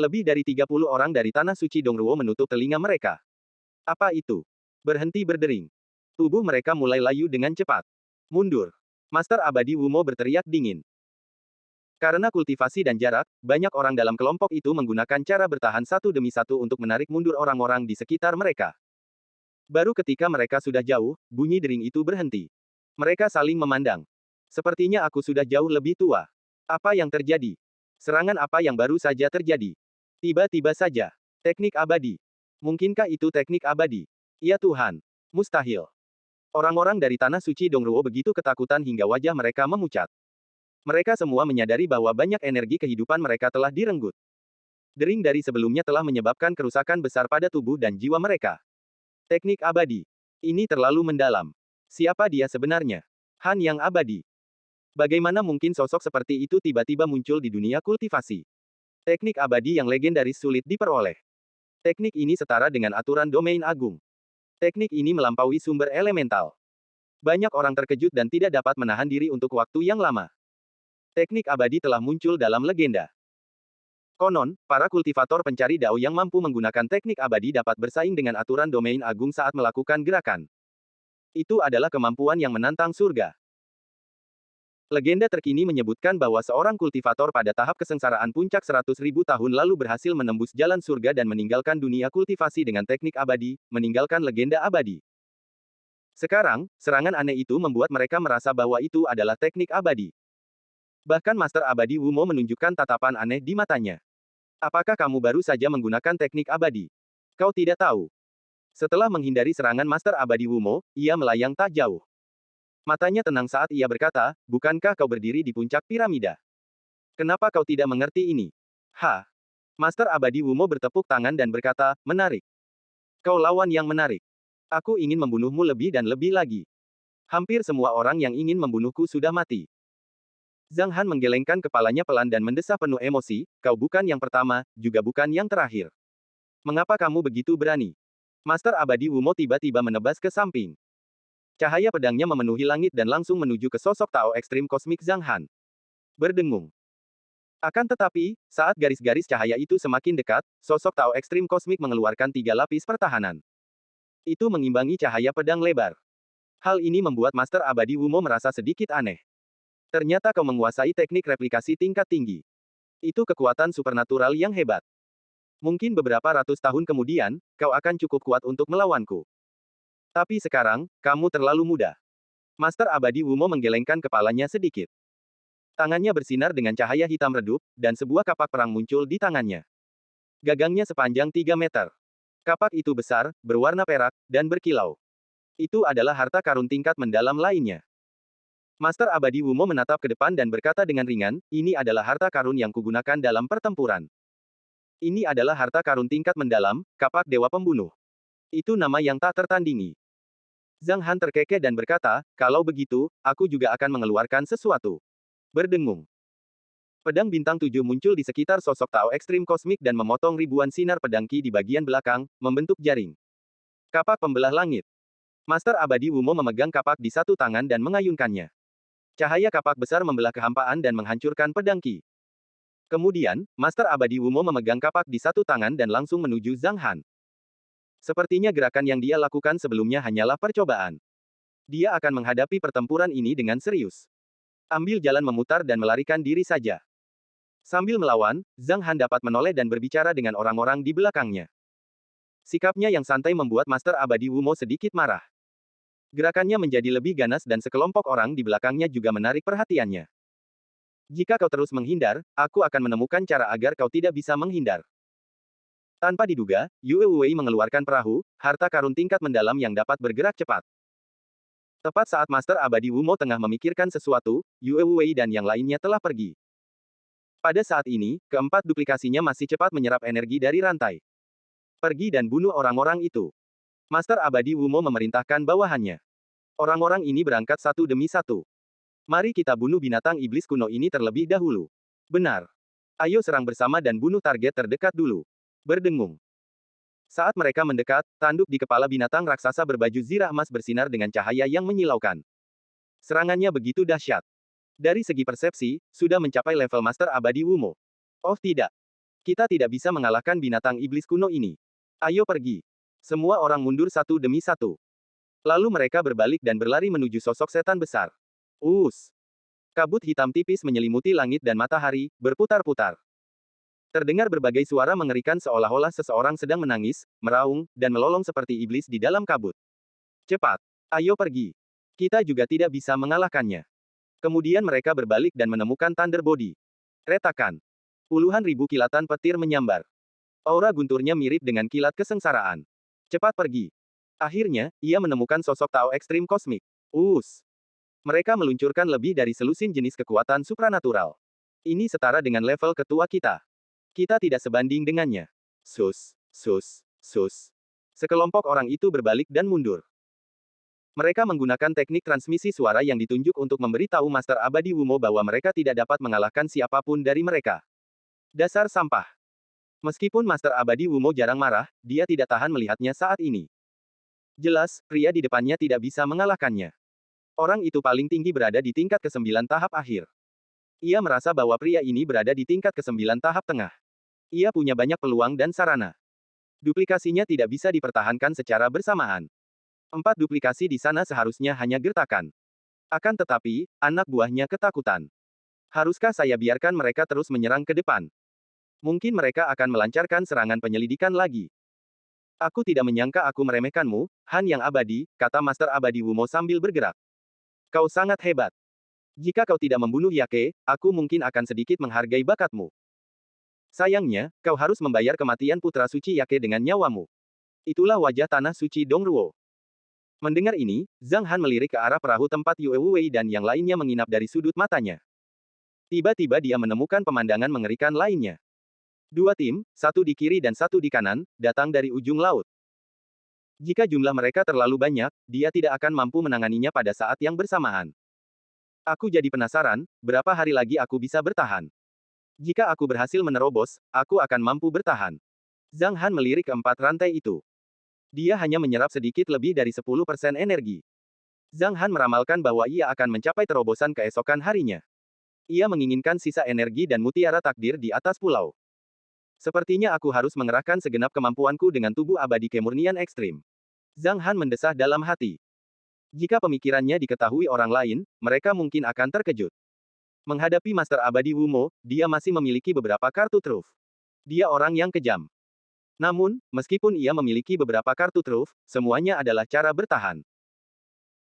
Lebih dari 30 orang dari Tanah Suci Dongruo menutup telinga mereka. Apa itu? Berhenti berdering. Tubuh mereka mulai layu dengan cepat. Mundur. Master Abadi Wumo berteriak dingin. Karena kultivasi dan jarak, banyak orang dalam kelompok itu menggunakan cara bertahan satu demi satu untuk menarik mundur orang-orang di sekitar mereka. Baru ketika mereka sudah jauh, bunyi dering itu berhenti. Mereka saling memandang. Sepertinya aku sudah jauh lebih tua. Apa yang terjadi? Serangan apa yang baru saja terjadi? Tiba-tiba saja. Teknik abadi. Mungkinkah itu teknik abadi? Ya Tuhan. Mustahil. Orang-orang dari Tanah Suci Dongruo begitu ketakutan hingga wajah mereka memucat. Mereka semua menyadari bahwa banyak energi kehidupan mereka telah direnggut. Dering dari sebelumnya telah menyebabkan kerusakan besar pada tubuh dan jiwa mereka. Teknik abadi. Ini terlalu mendalam. Siapa dia sebenarnya? Han yang abadi. Bagaimana mungkin sosok seperti itu tiba-tiba muncul di dunia kultivasi? Teknik abadi yang legendaris sulit diperoleh. Teknik ini setara dengan aturan domain agung. Teknik ini melampaui sumber elemental. Banyak orang terkejut dan tidak dapat menahan diri untuk waktu yang lama. Teknik abadi telah muncul dalam legenda. Konon, para kultivator pencari dao yang mampu menggunakan teknik abadi dapat bersaing dengan aturan domain agung saat melakukan gerakan. Itu adalah kemampuan yang menantang surga. Legenda terkini menyebutkan bahwa seorang kultivator pada tahap kesengsaraan puncak 100.000 tahun lalu berhasil menembus jalan surga dan meninggalkan dunia kultivasi dengan teknik abadi, meninggalkan legenda abadi. Sekarang, serangan aneh itu membuat mereka merasa bahwa itu adalah teknik abadi. Bahkan Master Abadi Wumo menunjukkan tatapan aneh di matanya. Apakah kamu baru saja menggunakan teknik abadi? Kau tidak tahu. Setelah menghindari serangan Master Abadi Wumo, ia melayang tak jauh. Matanya tenang saat ia berkata, bukankah kau berdiri di puncak piramida? Kenapa kau tidak mengerti ini? Master Abadi Wumo bertepuk tangan dan berkata, menarik. Kau lawan yang menarik. Aku ingin membunuhmu lebih dan lebih lagi. Hampir semua orang yang ingin membunuhku sudah mati. Zhang Han menggelengkan kepalanya pelan dan mendesah penuh emosi, kau bukan yang pertama, juga bukan yang terakhir. Mengapa kamu begitu berani? Master Abadi Wumo tiba-tiba menebas ke samping. Cahaya pedangnya memenuhi langit dan langsung menuju ke sosok Tao ekstrim kosmik Zhang Han. Berdengung. Akan tetapi, saat garis-garis cahaya itu semakin dekat, sosok Tao ekstrim kosmik mengeluarkan 3 lapis pertahanan. Itu mengimbangi cahaya pedang lebar. Hal ini membuat Master Abadi Wumo merasa sedikit aneh. Ternyata kau menguasai teknik replikasi tingkat tinggi. Itu kekuatan supernatural yang hebat. Mungkin beberapa ratus tahun kemudian, kau akan cukup kuat untuk melawanku. Tapi sekarang, kamu terlalu muda. Master Abadi Wumo menggelengkan kepalanya sedikit. Tangannya bersinar dengan cahaya hitam redup, dan sebuah kapak perang muncul di tangannya. Gagangnya sepanjang 3 meter. Kapak itu besar, berwarna perak, dan berkilau. Itu adalah harta karun tingkat mendalam lainnya. Master Abadi Wumo menatap ke depan dan berkata dengan ringan, ini adalah harta karun yang kugunakan dalam pertempuran. Ini adalah harta karun tingkat mendalam, kapak dewa pembunuh. Itu nama yang tak tertandingi. Zhang Han terkekeh dan berkata, kalau begitu, aku juga akan mengeluarkan sesuatu. Berdengung. Pedang bintang 7 muncul di sekitar sosok Tao ekstrim kosmik dan memotong ribuan sinar pedang Qi di bagian belakang, membentuk jaring. Kapak pembelah langit. Master Abadi Wumo memegang kapak di satu tangan dan mengayunkannya. Cahaya kapak besar membelah kehampaan dan menghancurkan pedang Qi. Kemudian, Master Abadi Wumo memegang kapak di satu tangan dan langsung menuju Zhang Han. Sepertinya gerakan yang dia lakukan sebelumnya hanyalah percobaan. Dia akan menghadapi pertempuran ini dengan serius. Ambil jalan memutar dan melarikan diri saja. Sambil melawan, Zhang Han dapat menoleh dan berbicara dengan orang-orang di belakangnya. Sikapnya yang santai membuat Master Abadi Wumo sedikit marah. Gerakannya menjadi lebih ganas dan sekelompok orang di belakangnya juga menarik perhatiannya. Jika kau terus menghindar, aku akan menemukan cara agar kau tidak bisa menghindar. Tanpa diduga, Yue Wei mengeluarkan perahu, harta karun tingkat mendalam yang dapat bergerak cepat. Tepat saat Master Abadi Wumo tengah memikirkan sesuatu, Yue Wei dan yang lainnya telah pergi. Pada saat ini, keempat duplikasinya masih cepat menyerap energi dari rantai. Pergi dan bunuh orang-orang itu. Master Abadi Wumo memerintahkan bawahannya. Orang-orang ini berangkat satu demi satu. Mari kita bunuh binatang iblis kuno ini terlebih dahulu. Benar. Ayo serang bersama dan bunuh target terdekat dulu. Berdengung. Saat mereka mendekat, tanduk di kepala binatang raksasa berbaju zirah emas bersinar dengan cahaya yang menyilaukan. Serangannya begitu dahsyat. Dari segi persepsi, sudah mencapai level Master Abadi Wumo. Oh tidak. Kita tidak bisa mengalahkan binatang iblis kuno ini. Ayo pergi. Semua orang mundur satu demi satu. Lalu mereka berbalik dan berlari menuju sosok setan besar. Kabut hitam tipis menyelimuti langit dan matahari, berputar-putar. Terdengar berbagai suara mengerikan seolah-olah seseorang sedang menangis, meraung, dan melolong seperti iblis di dalam kabut. Cepat. Ayo pergi. Kita juga tidak bisa mengalahkannya. Kemudian mereka berbalik dan menemukan Thunder Body. Retakan. Puluhan ribu kilatan petir menyambar. Aura gunturnya mirip dengan kilat kesengsaraan. Cepat pergi. Akhirnya, ia menemukan sosok Tao ekstrim kosmik. Mereka meluncurkan lebih dari selusin jenis kekuatan supranatural. Ini setara dengan level ketua kita. Kita tidak sebanding dengannya. Sus. Sekelompok orang itu berbalik dan mundur. Mereka menggunakan teknik transmisi suara yang ditunjuk untuk memberitahu Master Abadi Wumo bahwa mereka tidak dapat mengalahkan siapapun dari mereka. Dasar sampah. Meskipun Master Abadi Wumo jarang marah, dia tidak tahan melihatnya saat ini. Jelas, pria di depannya tidak bisa mengalahkannya. Orang itu paling tinggi berada di tingkat ke-9 tahap akhir. Ia merasa bahwa pria ini berada di tingkat ke-9 tahap tengah. Ia punya banyak peluang dan sarana. Duplikasinya tidak bisa dipertahankan secara bersamaan. 4 duplikasi di sana seharusnya hanya gertakan. Akan tetapi, anak buahnya ketakutan. Haruskah saya biarkan mereka terus menyerang ke depan? Mungkin mereka akan melancarkan serangan penyelidikan lagi. Aku tidak menyangka aku meremehkanmu, Han yang abadi, kata Master Abadi Wumo sambil bergerak. Kau sangat hebat. Jika kau tidak membunuh Yake, aku mungkin akan sedikit menghargai bakatmu. Sayangnya, kau harus membayar kematian putra suci Yake dengan nyawamu. Itulah wajah tanah suci Dongruo. Mendengar ini, Zhang Han melirik ke arah perahu tempat Yue Wei dan yang lainnya menginap dari sudut matanya. Tiba-tiba dia menemukan pemandangan mengerikan lainnya. 2 tim, satu di kiri dan satu di kanan, datang dari ujung laut. Jika jumlah mereka terlalu banyak, dia tidak akan mampu menanganinya pada saat yang bersamaan. Aku jadi penasaran, berapa hari lagi aku bisa bertahan? Jika aku berhasil menerobos, aku akan mampu bertahan. Zhang Han melirik ke 4 rantai itu. Dia hanya menyerap sedikit lebih dari 10% energi. Zhang Han meramalkan bahwa ia akan mencapai terobosan keesokan harinya. Ia menginginkan sisa energi dan mutiara takdir di atas pulau. Sepertinya aku harus mengerahkan segenap kemampuanku dengan tubuh abadi kemurnian ekstrim. Zhang Han mendesah dalam hati. Jika pemikirannya diketahui orang lain, mereka mungkin akan terkejut. Menghadapi Master Abadi Wumo, dia masih memiliki beberapa kartu truf. Dia orang yang kejam. Namun, meskipun ia memiliki beberapa kartu truf, semuanya adalah cara bertahan.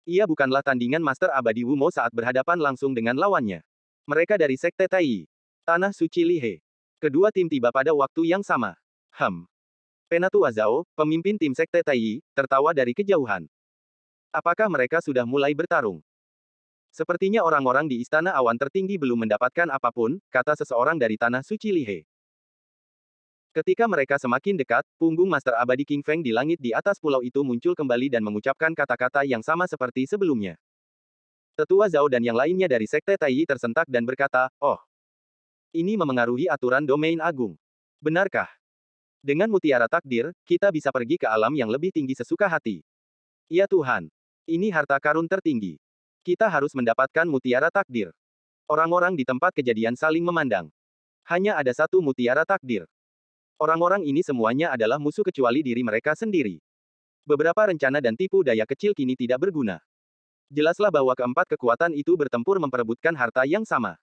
Ia bukanlah tandingan Master Abadi Wumo saat berhadapan langsung dengan lawannya. Mereka dari Sekte Tai. Tanah Suci Lihe. Kedua tim tiba pada waktu yang sama. Penatua Zhao, pemimpin tim Sekte Tai, tertawa dari kejauhan. Apakah mereka sudah mulai bertarung? Sepertinya orang-orang di Istana Awan Tertinggi belum mendapatkan apapun, kata seseorang dari Tanah Suci Lihe. Ketika mereka semakin dekat, punggung Master Abadi King Feng di langit di atas pulau itu muncul kembali dan mengucapkan kata-kata yang sama seperti sebelumnya. Tetua Zhao dan yang lainnya dari Sekte Tai tersentak dan berkata, "Oh, ini memengaruhi aturan domain agung. Benarkah? Dengan mutiara takdir, kita bisa pergi ke alam yang lebih tinggi sesuka hati. Ya Tuhan, ini harta karun tertinggi. Kita harus mendapatkan mutiara takdir." Orang-orang di tempat kejadian saling memandang. Hanya ada satu mutiara takdir. Orang-orang ini semuanya adalah musuh kecuali diri mereka sendiri. Beberapa rencana dan tipu daya kecil kini tidak berguna. Jelaslah bahwa keempat kekuatan itu bertempur memperebutkan harta yang sama.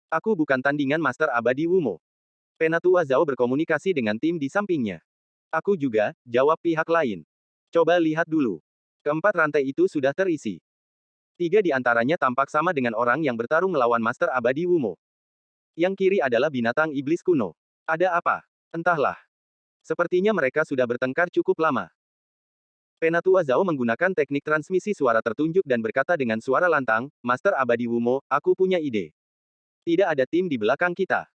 Aku bukan tandingan Master Abadi Wumo. Penatua Zhao berkomunikasi dengan tim di sampingnya. Aku juga, jawab pihak lain. Coba lihat dulu. Keempat rantai itu sudah terisi. 3 di antaranya tampak sama dengan orang yang bertarung melawan Master Abadi Wumo. Yang kiri adalah binatang iblis kuno. Ada apa? Entahlah. Sepertinya mereka sudah bertengkar cukup lama. Penatua Zhao menggunakan teknik transmisi suara tertunjuk dan berkata dengan suara lantang, Master Abadi Wumo, aku punya ide. Tidak ada tim di belakang kita.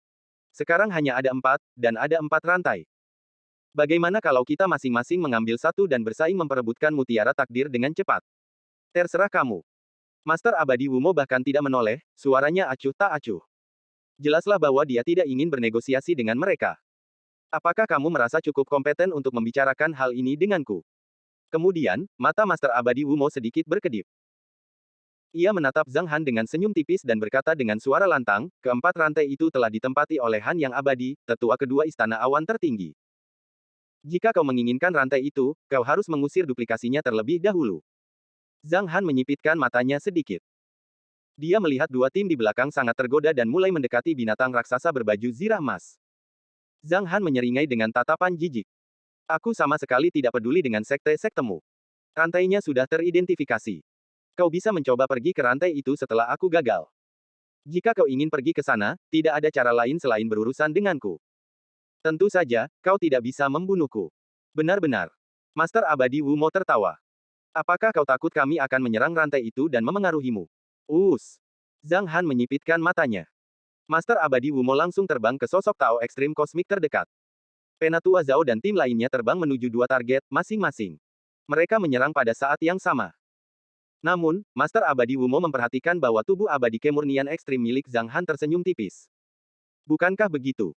Sekarang hanya ada 4, dan ada 4 rantai. Bagaimana kalau kita masing-masing mengambil satu dan bersaing memperebutkan mutiara takdir dengan cepat? Terserah kamu. Master Abadi Wumo bahkan tidak menoleh, suaranya acuh tak acuh. Jelaslah bahwa dia tidak ingin bernegosiasi dengan mereka. Apakah kamu merasa cukup kompeten untuk membicarakan hal ini denganku? Kemudian, mata Master Abadi Wumo sedikit berkedip. Ia menatap Zhang Han dengan senyum tipis dan berkata dengan suara lantang, keempat rantai itu telah ditempati oleh Han yang abadi, tetua kedua istana awan tertinggi. Jika kau menginginkan rantai itu, kau harus mengusir duplikasinya terlebih dahulu. Zhang Han menyipitkan matanya sedikit. Dia melihat dua tim di belakang sangat tergoda dan mulai mendekati binatang raksasa berbaju zirah emas. Zhang Han menyeringai dengan tatapan jijik. Aku sama sekali tidak peduli dengan sekte-sektemu. Rantainya sudah teridentifikasi. Kau bisa mencoba pergi ke rantai itu setelah aku gagal. Jika kau ingin pergi ke sana, tidak ada cara lain selain berurusan denganku. Tentu saja, kau tidak bisa membunuhku. Benar-benar. Master Abadi Wumo tertawa. Apakah kau takut kami akan menyerang rantai itu dan memengaruhimu? Zhang Han menyipitkan matanya. Master Abadi Wumo langsung terbang ke sosok Tao ekstrim kosmik terdekat. Penatua Zhao dan tim lainnya terbang menuju dua target, masing-masing. Mereka menyerang pada saat yang sama. Namun, Master Abadi Wumo memperhatikan bahwa tubuh abadi kemurnian ekstrim milik Zhang Han tersenyum tipis. Bukankah begitu?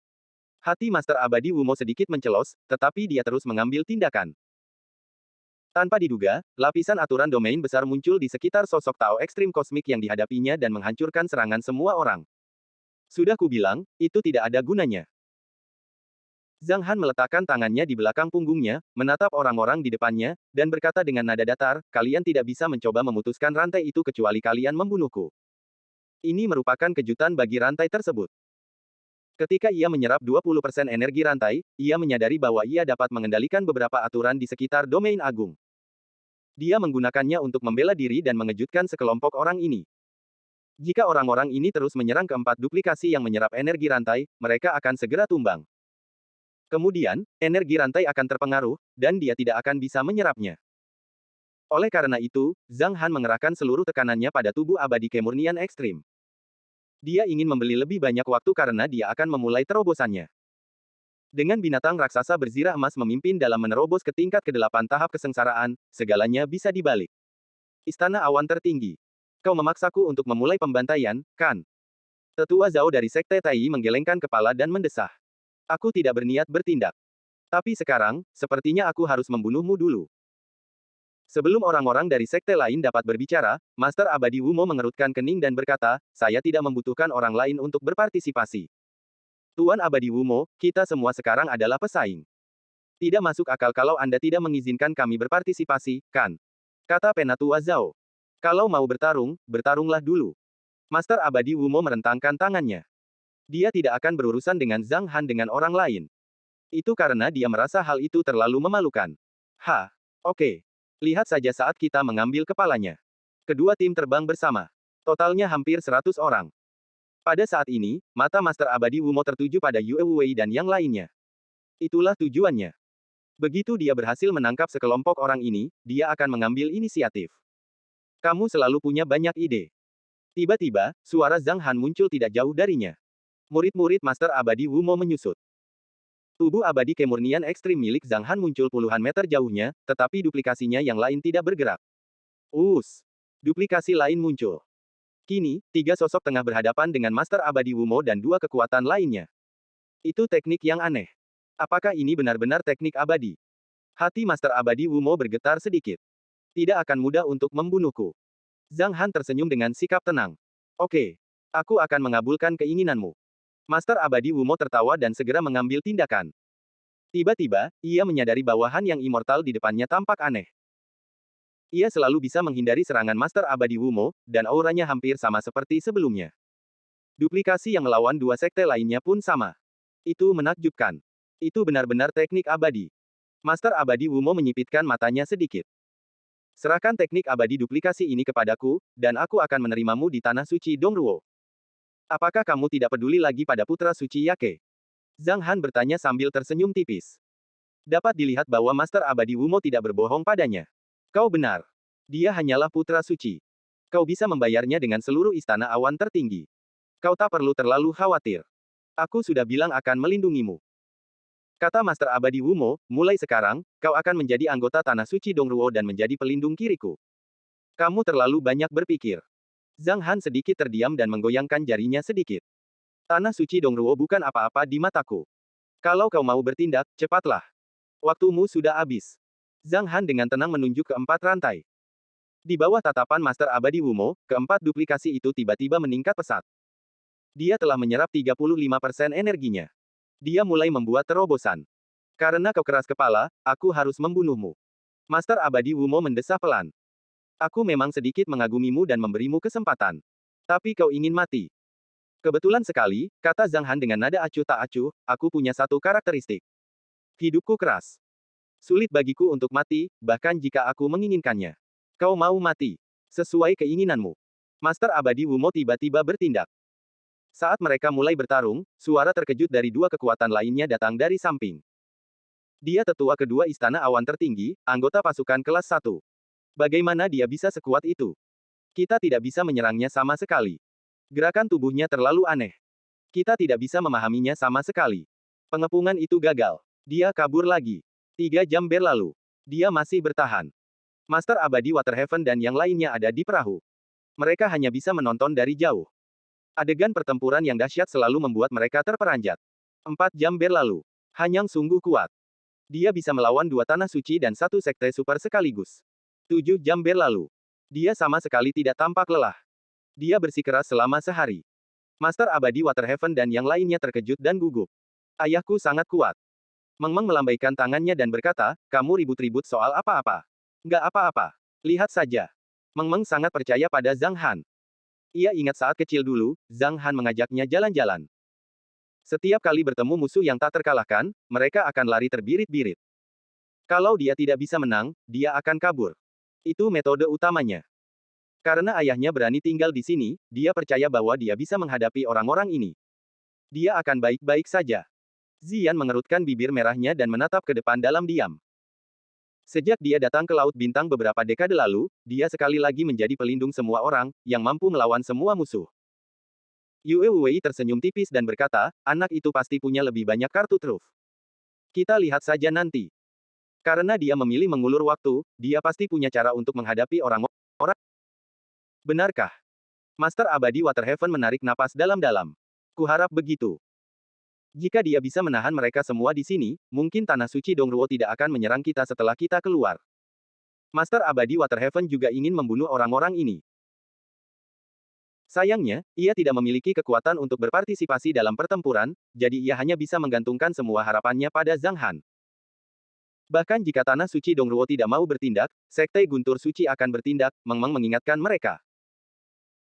Hati Master Abadi Wumo sedikit mencelos, tetapi dia terus mengambil tindakan. Tanpa diduga, lapisan aturan domain besar muncul di sekitar sosok Tao ekstrim kosmik yang dihadapinya dan menghancurkan serangan semua orang. Sudah kubilang, itu tidak ada gunanya. Zhang Han meletakkan tangannya di belakang punggungnya, menatap orang-orang di depannya, dan berkata dengan nada datar, kalian tidak bisa mencoba memutuskan rantai itu kecuali kalian membunuhku. Ini merupakan kejutan bagi rantai tersebut. Ketika ia menyerap 20% energi rantai, ia menyadari bahwa ia dapat mengendalikan beberapa aturan di sekitar domain agung. Dia menggunakannya untuk membela diri dan mengejutkan sekelompok orang ini. Jika orang-orang ini terus menyerang keempat duplikasi yang menyerap energi rantai, mereka akan segera tumbang. Kemudian, energi rantai akan terpengaruh, dan dia tidak akan bisa menyerapnya. Oleh karena itu, Zhang Han mengerahkan seluruh tekanannya pada tubuh abadi kemurnian ekstrim. Dia ingin membeli lebih banyak waktu karena dia akan memulai terobosannya. Dengan binatang raksasa berzirah emas memimpin dalam menerobos ke tingkat ke-8 tahap kesengsaraan, segalanya bisa dibalik. Istana awan tertinggi. Kau memaksaku untuk memulai pembantaian, kan? Tetua Zhao dari Sekte Tai menggelengkan kepala dan mendesah. Aku tidak berniat bertindak. Tapi sekarang, sepertinya aku harus membunuhmu dulu. Sebelum orang-orang dari sekte lain dapat berbicara, Master Abadi Wumo mengerutkan kening dan berkata, saya tidak membutuhkan orang lain untuk berpartisipasi. Tuan Abadi Wumo, kita semua sekarang adalah pesaing. Tidak masuk akal kalau Anda tidak mengizinkan kami berpartisipasi, kan? Kata Penatua Zhao. Kalau mau bertarung, bertarunglah dulu. Master Abadi Wumo merentangkan tangannya. Dia tidak akan berurusan dengan Zhang Han dengan orang lain. Itu karena dia merasa hal itu terlalu memalukan. Oke. Lihat saja saat kita mengambil kepalanya. Kedua tim terbang bersama. Totalnya hampir 100 orang. Pada saat ini, mata Master Abadi Wumo tertuju pada Yue Wei dan yang lainnya. Itulah tujuannya. Begitu dia berhasil menangkap sekelompok orang ini, dia akan mengambil inisiatif. Kamu selalu punya banyak ide. Tiba-tiba, suara Zhang Han muncul tidak jauh darinya. Murid-murid Master Abadi Wumo menyusut. Tubuh abadi kemurnian ekstrim milik Zhang Han muncul puluhan meter jauhnya, tetapi duplikasinya yang lain tidak bergerak. Duplikasi lain muncul. Kini, tiga sosok tengah berhadapan dengan Master Abadi Wumo dan dua kekuatan lainnya. Itu teknik yang aneh. Apakah ini benar-benar teknik abadi? Hati Master Abadi Wumo bergetar sedikit. Tidak akan mudah untuk membunuhku. Zhang Han tersenyum dengan sikap tenang. Oke. Aku akan mengabulkan keinginanmu. Master Abadi Wumo tertawa dan segera mengambil tindakan. Tiba-tiba, ia menyadari bahwa Han yang immortal di depannya tampak aneh. Ia selalu bisa menghindari serangan Master Abadi Wumo, dan auranya hampir sama seperti sebelumnya. Duplikasi yang melawan dua sekte lainnya pun sama. Itu menakjubkan. Itu benar-benar teknik abadi. Master Abadi Wumo menyipitkan matanya sedikit. Serahkan teknik abadi duplikasi ini kepadaku, dan aku akan menerimamu di Tanah Suci Dongruo. Apakah kamu tidak peduli lagi pada putra suci Yake? Zhang Han bertanya sambil tersenyum tipis. Dapat dilihat bahwa Master Abadi Wumo tidak berbohong padanya. Kau benar. Dia hanyalah putra suci. Kau bisa membayarnya dengan seluruh istana awan tertinggi. Kau tak perlu terlalu khawatir. Aku sudah bilang akan melindungimu. Kata Master Abadi Wumo, mulai sekarang, kau akan menjadi anggota Tanah Suci Dongruo dan menjadi pelindung kiriku. Kamu terlalu banyak berpikir. Zhang Han sedikit terdiam dan menggoyangkan jarinya sedikit. Tanah Suci Dongruo bukan apa-apa di mataku. Kalau kau mau bertindak, cepatlah. Waktumu sudah habis. Zhang Han dengan tenang menunjuk ke 4 rantai. Di bawah tatapan Master Abadi Wumo, keempat duplikasi itu tiba-tiba meningkat pesat. Dia telah menyerap 35% energinya. Dia mulai membuat terobosan. Karena kau keras kepala, aku harus membunuhmu. Master Abadi Wumo mendesah pelan. Aku memang sedikit mengagumimu dan memberimu kesempatan. Tapi kau ingin mati. Kebetulan sekali, kata Zhang Han dengan nada acuh tak acuh, aku punya satu karakteristik. Hidupku keras. Sulit bagiku untuk mati, bahkan jika aku menginginkannya. Kau mau mati. Sesuai keinginanmu. Master Abadi Wumo tiba-tiba bertindak. Saat mereka mulai bertarung, suara terkejut dari dua kekuatan lainnya datang dari samping. Dia tetua kedua istana awan tertinggi, anggota pasukan kelas 1. Bagaimana dia bisa sekuat itu? Kita tidak bisa menyerangnya sama sekali. Gerakan tubuhnya terlalu aneh. Kita tidak bisa memahaminya sama sekali. Pengepungan itu gagal. Dia kabur lagi. 3 jam berlalu. Dia masih bertahan. Master Abadi Waterhaven dan yang lainnya ada di perahu. Mereka hanya bisa menonton dari jauh. Adegan pertempuran yang dahsyat selalu membuat mereka terperanjat. 4 jam berlalu. Hanyang sungguh kuat. Dia bisa melawan 2 tanah suci dan 1 sekte super sekaligus. 7 jam berlalu. Dia sama sekali tidak tampak lelah. Dia bersikeras selama sehari. Master Abadi Waterhaven dan yang lainnya terkejut dan gugup. Ayahku sangat kuat. Meng Meng melambaikan tangannya dan berkata, kamu ribut-ribut soal apa-apa. Nggak apa-apa. Lihat saja. Meng Meng sangat percaya pada Zhang Han. Ia ingat saat kecil dulu, Zhang Han mengajaknya jalan-jalan. Setiap kali bertemu musuh yang tak terkalahkan, mereka akan lari terbirit-birit. Kalau dia tidak bisa menang, dia akan kabur. Itu metode utamanya. Karena ayahnya berani tinggal di sini, dia percaya bahwa dia bisa menghadapi orang-orang ini. Dia akan baik-baik saja. Ziyan mengerutkan bibir merahnya dan menatap ke depan dalam diam. Sejak dia datang ke Laut Bintang beberapa dekade lalu, dia sekali lagi menjadi pelindung semua orang, yang mampu melawan semua musuh. Yue Wei tersenyum tipis dan berkata, anak itu pasti punya lebih banyak kartu truf. Kita lihat saja nanti. Karena dia memilih mengulur waktu, dia pasti punya cara untuk menghadapi orang-orang. Benarkah? Master Abadi Waterhaven menarik napas dalam-dalam. Kuharap begitu. Jika dia bisa menahan mereka semua di sini, mungkin Tanah Suci Dongruo tidak akan menyerang kita setelah kita keluar. Master Abadi Waterhaven juga ingin membunuh orang-orang ini. Sayangnya, ia tidak memiliki kekuatan untuk berpartisipasi dalam pertempuran, jadi ia hanya bisa menggantungkan semua harapannya pada Zhang Han. Bahkan jika Tanah Suci Dongruo tidak mau bertindak, Sekte Guntur Suci akan bertindak, Meng Meng mengingatkan mereka.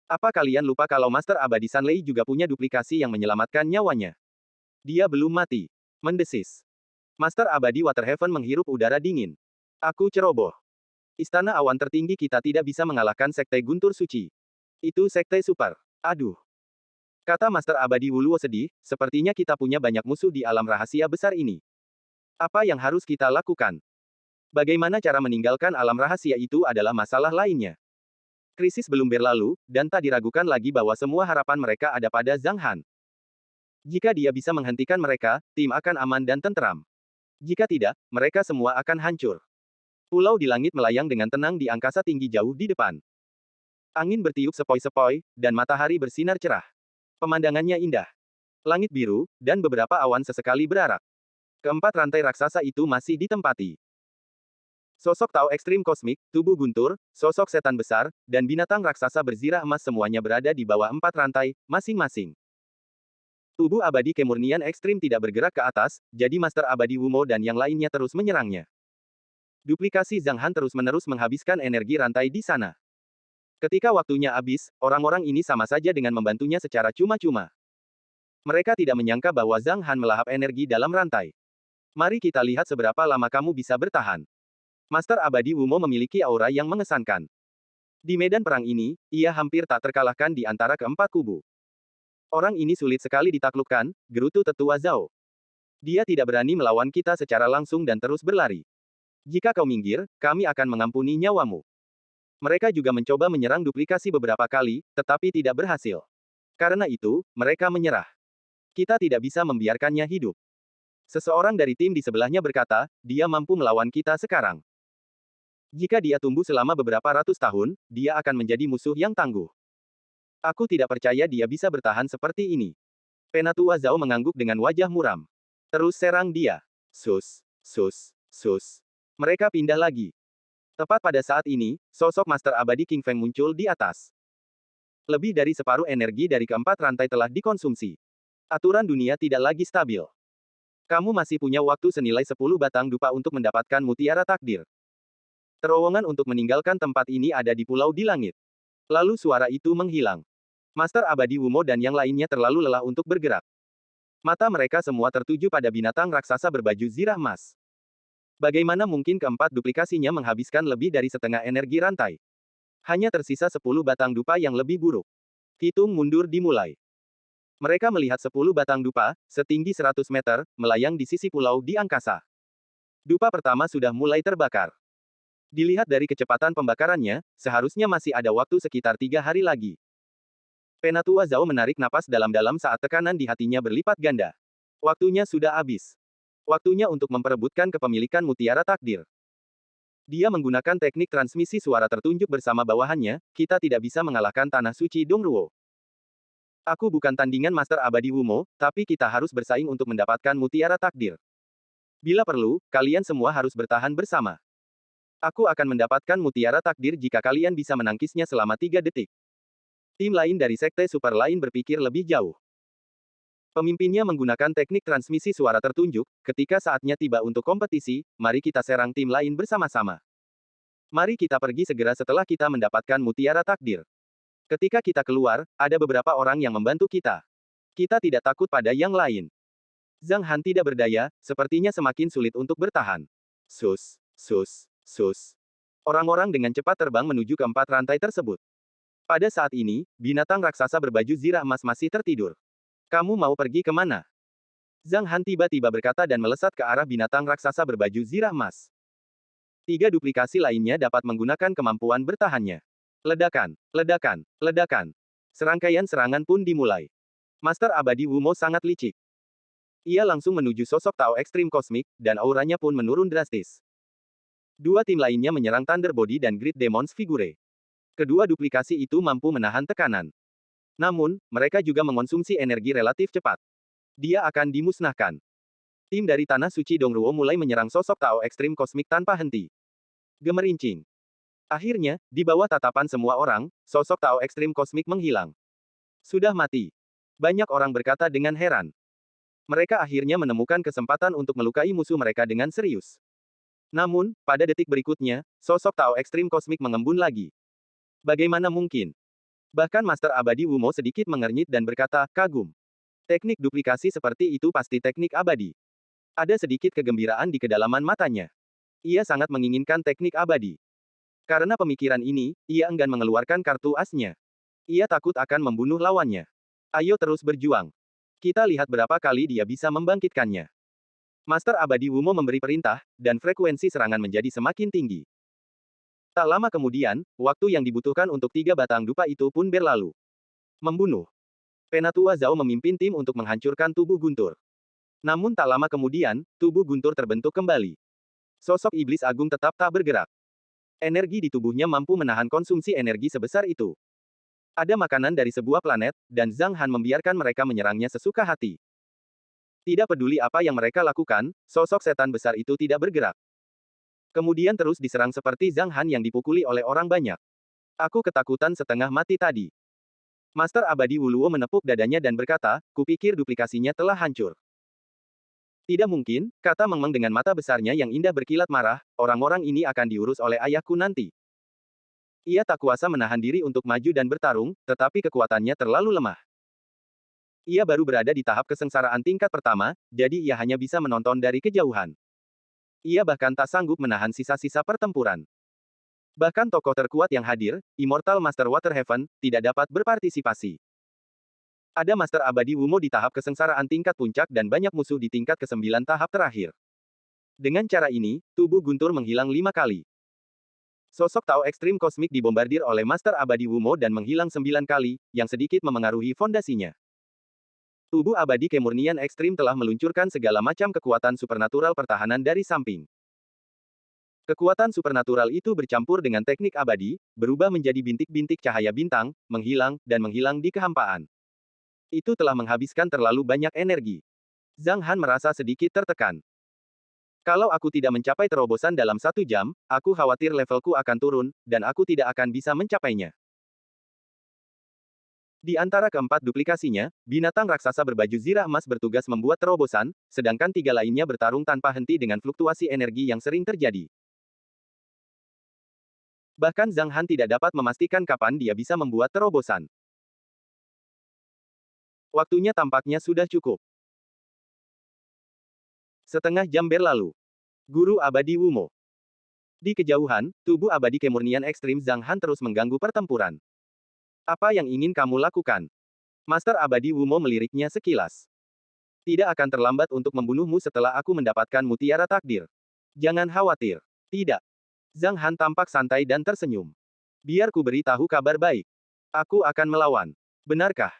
Apa kalian lupa kalau Master Abadi Sanlei juga punya duplikasi yang menyelamatkan nyawanya? Dia belum mati. Mendesis. Master Abadi Waterhaven menghirup udara dingin. Aku ceroboh. Istana awan tertinggi kita tidak bisa mengalahkan Sekte Guntur Suci. Itu Sekte Super. Aduh. Kata Master Abadi Wuluo sedih, sepertinya kita punya banyak musuh di alam rahasia besar ini. Apa yang harus kita lakukan? Bagaimana cara meninggalkan alam rahasia itu adalah masalah lainnya. Krisis belum berlalu, dan tak diragukan lagi bahwa semua harapan mereka ada pada Zhang Han. Jika dia bisa menghentikan mereka, tim akan aman dan tenteram. Jika tidak, mereka semua akan hancur. Pulau di langit melayang dengan tenang di angkasa tinggi jauh di depan. Angin bertiup sepoi-sepoi, dan matahari bersinar cerah. Pemandangannya indah. Langit biru, dan beberapa awan sesekali berarak. Keempat rantai raksasa itu masih ditempati. Sosok Tao ekstrim kosmik, tubuh guntur, sosok setan besar, dan binatang raksasa berzirah emas semuanya berada di bawah 4 rantai, masing-masing. Tubuh abadi kemurnian ekstrim tidak bergerak ke atas, jadi Master Abadi Wumo dan yang lainnya terus menyerangnya. Duplikasi Zhang Han terus-menerus menghabiskan energi rantai di sana. Ketika waktunya habis, orang-orang ini sama saja dengan membantunya secara cuma-cuma. Mereka tidak menyangka bahwa Zhang Han melahap energi dalam rantai. Mari kita lihat seberapa lama kamu bisa bertahan. Master Abadi Wumo memiliki aura yang mengesankan. Di medan perang ini, ia hampir tak terkalahkan di antara keempat kubu. Orang ini sulit sekali ditaklukkan, gerutu tetua Zhao. Dia tidak berani melawan kita secara langsung dan terus berlari. Jika kau minggir, kami akan mengampuni nyawamu. Mereka juga mencoba menyerang duplikasi beberapa kali, tetapi tidak berhasil. Karena itu, mereka menyerah. Kita tidak bisa membiarkannya hidup. Seseorang dari tim di sebelahnya berkata, dia mampu melawan kita sekarang. Jika dia tumbuh selama beberapa ratus tahun, dia akan menjadi musuh yang tangguh. Aku tidak percaya dia bisa bertahan seperti ini. Penatua Zhao mengangguk dengan wajah muram. Terus serang dia. Sus, sus, sus. Mereka pindah lagi. Tepat pada saat ini, sosok Master Abadi King Feng muncul di atas. Lebih dari separuh energi dari keempat rantai telah dikonsumsi. Aturan dunia tidak lagi stabil. Kamu masih punya waktu senilai 10 batang dupa untuk mendapatkan mutiara takdir. Terowongan untuk meninggalkan tempat ini ada di pulau di langit. Lalu suara itu menghilang. Master Abadi Wumo dan yang lainnya terlalu lelah untuk bergerak. Mata mereka semua tertuju pada binatang raksasa berbaju zirah emas. Bagaimana mungkin keempat duplikasinya menghabiskan lebih dari setengah energi rantai? Hanya tersisa 10 batang dupa yang lebih buruk. Hitung mundur dimulai. Mereka melihat 10 batang dupa, setinggi 100 meter, melayang di sisi pulau di angkasa. Dupa pertama sudah mulai terbakar. Dilihat dari kecepatan pembakarannya, seharusnya masih ada waktu sekitar 3 hari lagi. Penatua Zhao menarik napas dalam-dalam saat tekanan di hatinya berlipat ganda. Waktunya sudah habis. Waktunya untuk memperebutkan kepemilikan mutiara takdir. Dia menggunakan teknik transmisi suara tertunjuk bersama bawahannya, kita tidak bisa mengalahkan tanah suci Dongruo. Aku bukan tandingan Master Abadi Wumo, tapi kita harus bersaing untuk mendapatkan mutiara takdir. Bila perlu, kalian semua harus bertahan bersama. Aku akan mendapatkan mutiara takdir jika kalian bisa menangkisnya selama 3 detik. Tim lain dari Sekte Super lain berpikir lebih jauh. Pemimpinnya menggunakan teknik transmisi suara tertunjuk, ketika saatnya tiba untuk kompetisi, mari kita serang tim lain bersama-sama. Mari kita pergi segera setelah kita mendapatkan mutiara takdir. Ketika kita keluar, ada beberapa orang yang membantu kita. Kita tidak takut pada yang lain. Zhang Han tidak berdaya, sepertinya semakin sulit untuk bertahan. Sus, sus, sus. Orang-orang dengan cepat terbang menuju ke 4 rantai tersebut. Pada saat ini, binatang raksasa berbaju zirah emas masih tertidur. Kamu mau pergi kemana? Zhang Han tiba-tiba berkata dan melesat ke arah binatang raksasa berbaju zirah emas. 3 duplikasi lainnya dapat menggunakan kemampuan bertahannya. Ledakan, ledakan, ledakan. Serangkaian serangan pun dimulai. Master Abadi Wumo sangat licik. Ia langsung menuju sosok Tao Ekstrim Kosmik, dan auranya pun menurun drastis. 2 tim lainnya menyerang Thunder Body dan Great Demons Figure. Kedua duplikasi itu mampu menahan tekanan. Namun, mereka juga mengonsumsi energi relatif cepat. Dia akan dimusnahkan. Tim dari Tanah Suci Dongruo mulai menyerang sosok Tao Ekstrim Kosmik tanpa henti. Gemerincing. Akhirnya, di bawah tatapan semua orang, sosok Tao Ekstrim Kosmik menghilang. Sudah mati. Banyak orang berkata dengan heran. Mereka akhirnya menemukan kesempatan untuk melukai musuh mereka dengan serius. Namun, pada detik berikutnya, sosok Tao Ekstrim Kosmik mengembun lagi. Bagaimana mungkin? Bahkan Master Abadi Wumo sedikit mengernyit dan berkata, kagum. Teknik duplikasi seperti itu pasti teknik abadi. Ada sedikit kegembiraan di kedalaman matanya. Ia sangat menginginkan teknik abadi. Karena pemikiran ini, ia enggan mengeluarkan kartu asnya. Ia takut akan membunuh lawannya. Ayo terus berjuang. Kita lihat berapa kali dia bisa membangkitkannya. Master Abadi Wumo memberi perintah, dan frekuensi serangan menjadi semakin tinggi. Tak lama kemudian, waktu yang dibutuhkan untuk 3 batang dupa itu pun berlalu. Membunuh. Penatua Zhao memimpin tim untuk menghancurkan tubuh Guntur. Namun tak lama kemudian, tubuh Guntur terbentuk kembali. Sosok iblis agung tetap tak bergerak. Energi di tubuhnya mampu menahan konsumsi energi sebesar itu. Ada makanan dari sebuah planet, dan Zhang Han membiarkan mereka menyerangnya sesuka hati. Tidak peduli apa yang mereka lakukan, sosok setan besar itu tidak bergerak. Kemudian terus diserang seperti Zhang Han yang dipukuli oleh orang banyak. Aku ketakutan setengah mati tadi. Master Abadi Wuluo menepuk dadanya dan berkata, kupikir duplikasinya telah hancur. Tidak mungkin, kata Meng Meng dengan mata besarnya yang indah berkilat marah, orang-orang ini akan diurus oleh ayahku nanti. Ia tak kuasa menahan diri untuk maju dan bertarung, tetapi kekuatannya terlalu lemah. Ia baru berada di tahap kesengsaraan tingkat pertama, jadi ia hanya bisa menonton dari kejauhan. Ia bahkan tak sanggup menahan sisa-sisa pertempuran. Bahkan tokoh terkuat yang hadir, Immortal Master Water Heaven, tidak dapat berpartisipasi. Ada Master Abadi Wumo di tahap kesengsaraan tingkat puncak dan banyak musuh di tingkat ke-9 tahap terakhir. Dengan cara ini, tubuh Guntur menghilang 5 kali. Sosok Tao ekstrim kosmik dibombardir oleh Master Abadi Wumo dan menghilang 9 kali, yang sedikit memengaruhi fondasinya. Tubuh abadi kemurnian ekstrim telah meluncurkan segala macam kekuatan supernatural pertahanan dari samping. Kekuatan supernatural itu bercampur dengan teknik abadi, berubah menjadi bintik-bintik cahaya bintang, menghilang, dan menghilang di kehampaan. Itu telah menghabiskan terlalu banyak energi. Zhang Han merasa sedikit tertekan. Kalau aku tidak mencapai terobosan dalam 1 jam, aku khawatir levelku akan turun, dan aku tidak akan bisa mencapainya. Di antara keempat duplikasinya, binatang raksasa berbaju zirah emas bertugas membuat terobosan, sedangkan 3 lainnya bertarung tanpa henti dengan fluktuasi energi yang sering terjadi. Bahkan Zhang Han tidak dapat memastikan kapan dia bisa membuat terobosan. Waktunya tampaknya sudah cukup. Setengah jam berlalu. Guru Abadi Wumo. Di kejauhan, tubuh abadi kemurnian ekstrim Zhang Han terus mengganggu pertempuran. Apa yang ingin kamu lakukan? Master Abadi Wumo meliriknya sekilas. Tidak akan terlambat untuk membunuhmu setelah aku mendapatkan mutiara takdir. Jangan khawatir. Tidak. Zhang Han tampak santai dan tersenyum. Biar ku beritahu kabar baik. Aku akan melawan. Benarkah?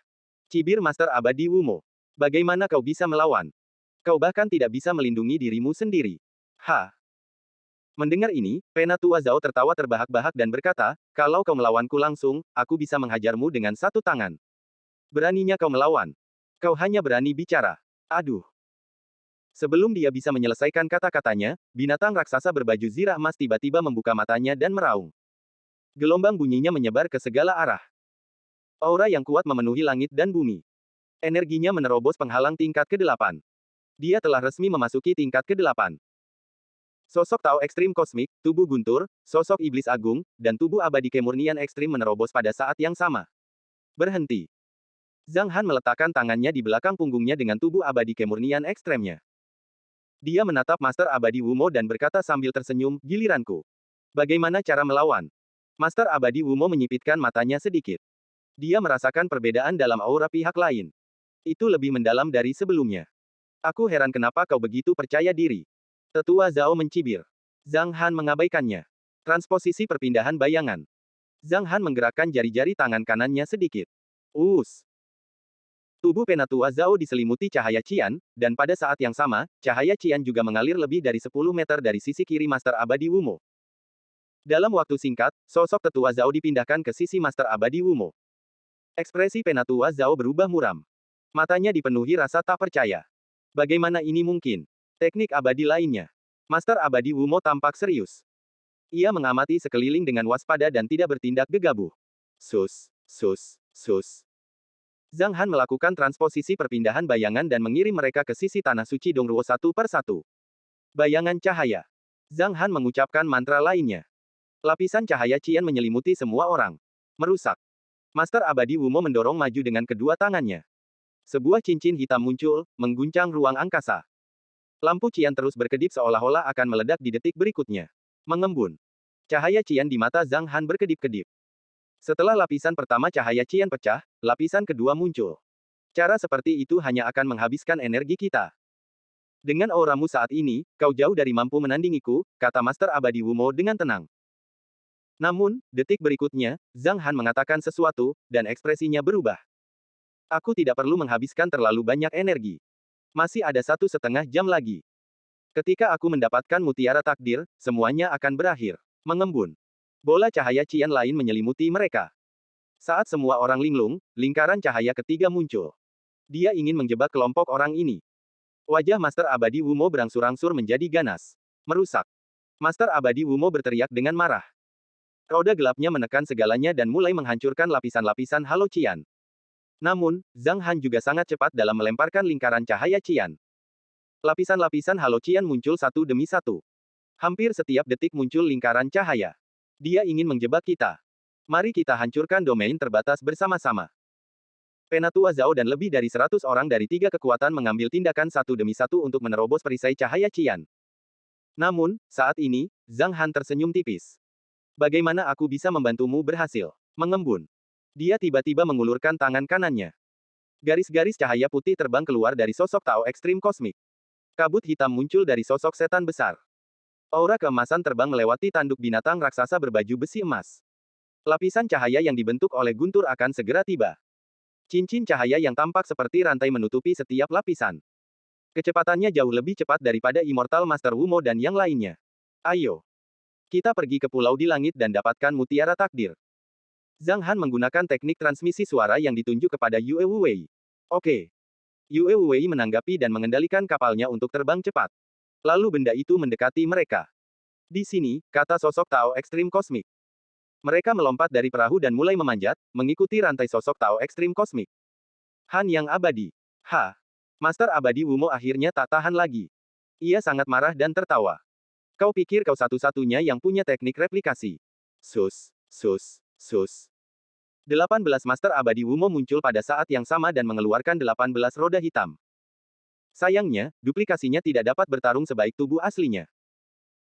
Cibir Master Abadi Wumo. Bagaimana kau bisa melawan? Kau bahkan tidak bisa melindungi dirimu sendiri. Ha! Mendengar ini, Penatua Zhao tertawa terbahak-bahak dan berkata, kalau kau melawanku langsung, aku bisa menghajarmu dengan 1 tangan. Beraninya kau melawan. Kau hanya berani bicara. Aduh. Sebelum dia bisa menyelesaikan kata-katanya, binatang raksasa berbaju zirah emas tiba-tiba membuka matanya dan meraung. Gelombang bunyinya menyebar ke segala arah. Aura yang kuat memenuhi langit dan bumi. Energinya menerobos penghalang tingkat ke-8. Dia telah resmi memasuki tingkat ke-8. Sosok Tao ekstrim kosmik, tubuh guntur, sosok iblis agung, dan tubuh abadi kemurnian ekstrim menerobos pada saat yang sama. Berhenti. Zhang Han meletakkan tangannya di belakang punggungnya dengan tubuh abadi kemurnian ekstremnya. Dia menatap Master Abadi Wumo dan berkata sambil tersenyum, giliranku. Bagaimana cara melawan? Master Abadi Wumo menyipitkan matanya sedikit. Dia merasakan perbedaan dalam aura pihak lain. Itu lebih mendalam dari sebelumnya. Aku heran kenapa kau begitu percaya diri. Tetua Zhao mencibir. Zhang Han mengabaikannya. Transposisi perpindahan bayangan. Zhang Han menggerakkan jari-jari tangan kanannya sedikit. Tubuh Penatua Zhao diselimuti cahaya Qian, dan pada saat yang sama, cahaya Qian juga mengalir lebih dari 10 meter dari sisi kiri Master Abadi Wumo. Dalam waktu singkat, sosok Tetua Zhao dipindahkan ke sisi Master Abadi Wumo. Ekspresi Penatua Zhao berubah muram. Matanya dipenuhi rasa tak percaya. Bagaimana ini mungkin? Teknik abadi lainnya. Master Abadi Wumo tampak serius. Ia mengamati sekeliling dengan waspada dan tidak bertindak gegabah. Sus. Zhang Han melakukan transposisi perpindahan bayangan dan mengirim mereka ke sisi tanah suci Dongruo 1 per 1. Bayangan cahaya. Zhang Han mengucapkan mantra lainnya. Lapisan cahaya Qian menyelimuti semua orang. Merusak. Master Abadi Wumo mendorong maju dengan kedua tangannya. Sebuah cincin hitam muncul, mengguncang ruang angkasa. Lampu Qian terus berkedip seolah-olah akan meledak di detik berikutnya. Mengembun. Cahaya Qian di mata Zhang Han berkedip-kedip. Setelah lapisan pertama cahaya Qian pecah, lapisan kedua muncul. Cara seperti itu hanya akan menghabiskan energi kita. Dengan auramu saat ini, kau jauh dari mampu menandingiku, kata Master Abadi Wumo dengan tenang. Namun, detik berikutnya, Zhang Han mengatakan sesuatu, dan ekspresinya berubah. Aku tidak perlu menghabiskan terlalu banyak energi. Masih ada 1,5 jam lagi. Ketika aku mendapatkan mutiara takdir, semuanya akan berakhir. Mengembun. Bola cahaya Qian lain menyelimuti mereka. Saat semua orang linglung, lingkaran cahaya ketiga muncul. Dia ingin menjebak kelompok orang ini. Wajah Master Abadi Wumo berangsur-angsur menjadi ganas. Merusak. Master Abadi Wumo berteriak dengan marah. Roda gelapnya menekan segalanya dan mulai menghancurkan lapisan-lapisan halo Qian. Namun, Zhang Han juga sangat cepat dalam melemparkan lingkaran cahaya Qian. Lapisan-lapisan halo Qian muncul satu demi satu. Hampir setiap detik muncul lingkaran cahaya. Dia ingin menjebak kita. Mari kita hancurkan domain terbatas bersama-sama. Penatua Zhao dan lebih dari 100 orang dari 3 kekuatan mengambil tindakan satu demi satu untuk menerobos perisai cahaya Qian. Namun, saat ini, Zhang Han tersenyum tipis. Bagaimana aku bisa membantumu berhasil? Mengembun. Dia tiba-tiba mengulurkan tangan kanannya. Garis-garis cahaya putih terbang keluar dari sosok Tao ekstrim kosmik. Kabut hitam muncul dari sosok setan besar. Aura keemasan terbang melewati tanduk binatang raksasa berbaju besi emas. Lapisan cahaya yang dibentuk oleh guntur akan segera tiba. Cincin cahaya yang tampak seperti rantai menutupi setiap lapisan. Kecepatannya jauh lebih cepat daripada Immortal Master Wumo dan yang lainnya. Ayo. Kita pergi ke pulau di langit dan dapatkan mutiara takdir. Zhang Han menggunakan teknik transmisi suara yang ditunjuk kepada Yue Wuwei. Oke. Yue Wuwei menanggapi dan mengendalikan kapalnya untuk terbang cepat. Lalu benda itu mendekati mereka. Di sini, kata sosok Tao ekstrim kosmik. Mereka melompat dari perahu dan mulai memanjat, mengikuti rantai sosok Tao ekstrim kosmik. Han yang abadi. Master abadi Wumo akhirnya tak tahan lagi. Ia sangat marah dan tertawa. Kau pikir kau satu-satunya yang punya teknik replikasi? Sus. 18 Master abadi Wumo muncul pada saat yang sama dan mengeluarkan 18 roda hitam. Sayangnya, duplikasinya tidak dapat bertarung sebaik tubuh aslinya.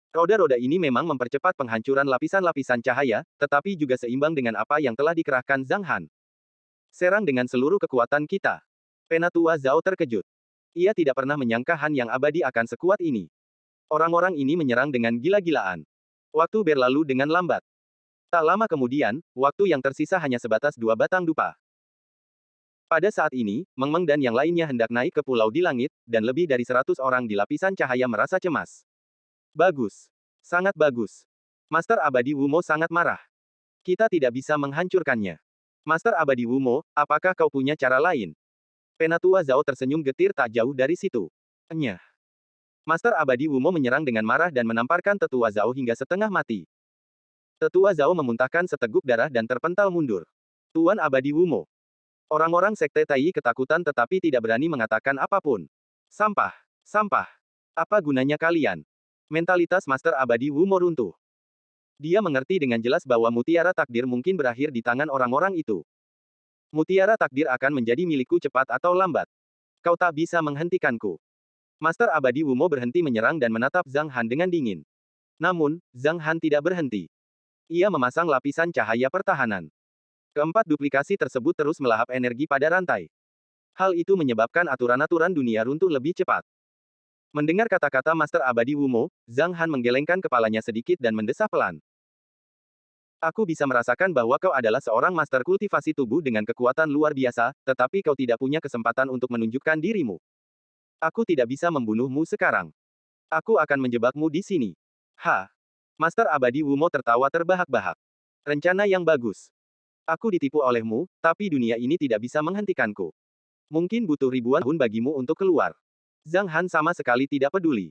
Roda-roda ini memang mempercepat penghancuran lapisan-lapisan cahaya, tetapi juga seimbang dengan apa yang telah dikerahkan Zhang Han. Serang dengan seluruh kekuatan kita. Penatua Zhao terkejut. Ia tidak pernah menyangka Han yang abadi akan sekuat ini. Orang-orang ini menyerang dengan gila-gilaan. Waktu berlalu dengan lambat. Tak lama kemudian, waktu yang tersisa hanya sebatas 2 batang dupa. Pada saat ini, Meng Meng dan yang lainnya hendak naik ke pulau di langit, dan lebih dari 100 orang di lapisan cahaya merasa cemas. Bagus. Sangat bagus. Master abadi Wumo sangat marah. Kita tidak bisa menghancurkannya. Master abadi Wumo, apakah kau punya cara lain? Penatua Zhao tersenyum getir tak jauh dari situ. Enyah. Master abadi Wumo menyerang dengan marah dan menamparkan tetua Zhao hingga setengah mati. Tetua Zhao memuntahkan seteguk darah dan terpental mundur. Tuan abadi Wumo. Orang-orang Sekte Tai ketakutan tetapi tidak berani mengatakan apapun. Sampah. Apa gunanya kalian? Mentalitas Master abadi Wumo runtuh. Dia mengerti dengan jelas bahwa mutiara takdir mungkin berakhir di tangan orang-orang itu. Mutiara takdir akan menjadi milikku cepat atau lambat. Kau tak bisa menghentikanku. Master abadi Wumo berhenti menyerang dan menatap Zhang Han dengan dingin. Namun, Zhang Han tidak berhenti. Ia memasang lapisan cahaya pertahanan. Keempat duplikasi tersebut terus melahap energi pada rantai. Hal itu menyebabkan aturan-aturan dunia runtuh lebih cepat. Mendengar kata-kata Master abadi Wumo, Zhang Han menggelengkan kepalanya sedikit dan mendesah pelan. Aku bisa merasakan bahwa kau adalah seorang master kultivasi tubuh dengan kekuatan luar biasa, tetapi kau tidak punya kesempatan untuk menunjukkan dirimu. Aku tidak bisa membunuhmu sekarang. Aku akan menjebakmu di sini. Master abadi Wumo tertawa terbahak-bahak. Rencana yang bagus. Aku ditipu olehmu, tapi dunia ini tidak bisa menghentikanku. Mungkin butuh ribuan tahun bagimu untuk keluar. Zhang Han sama sekali tidak peduli.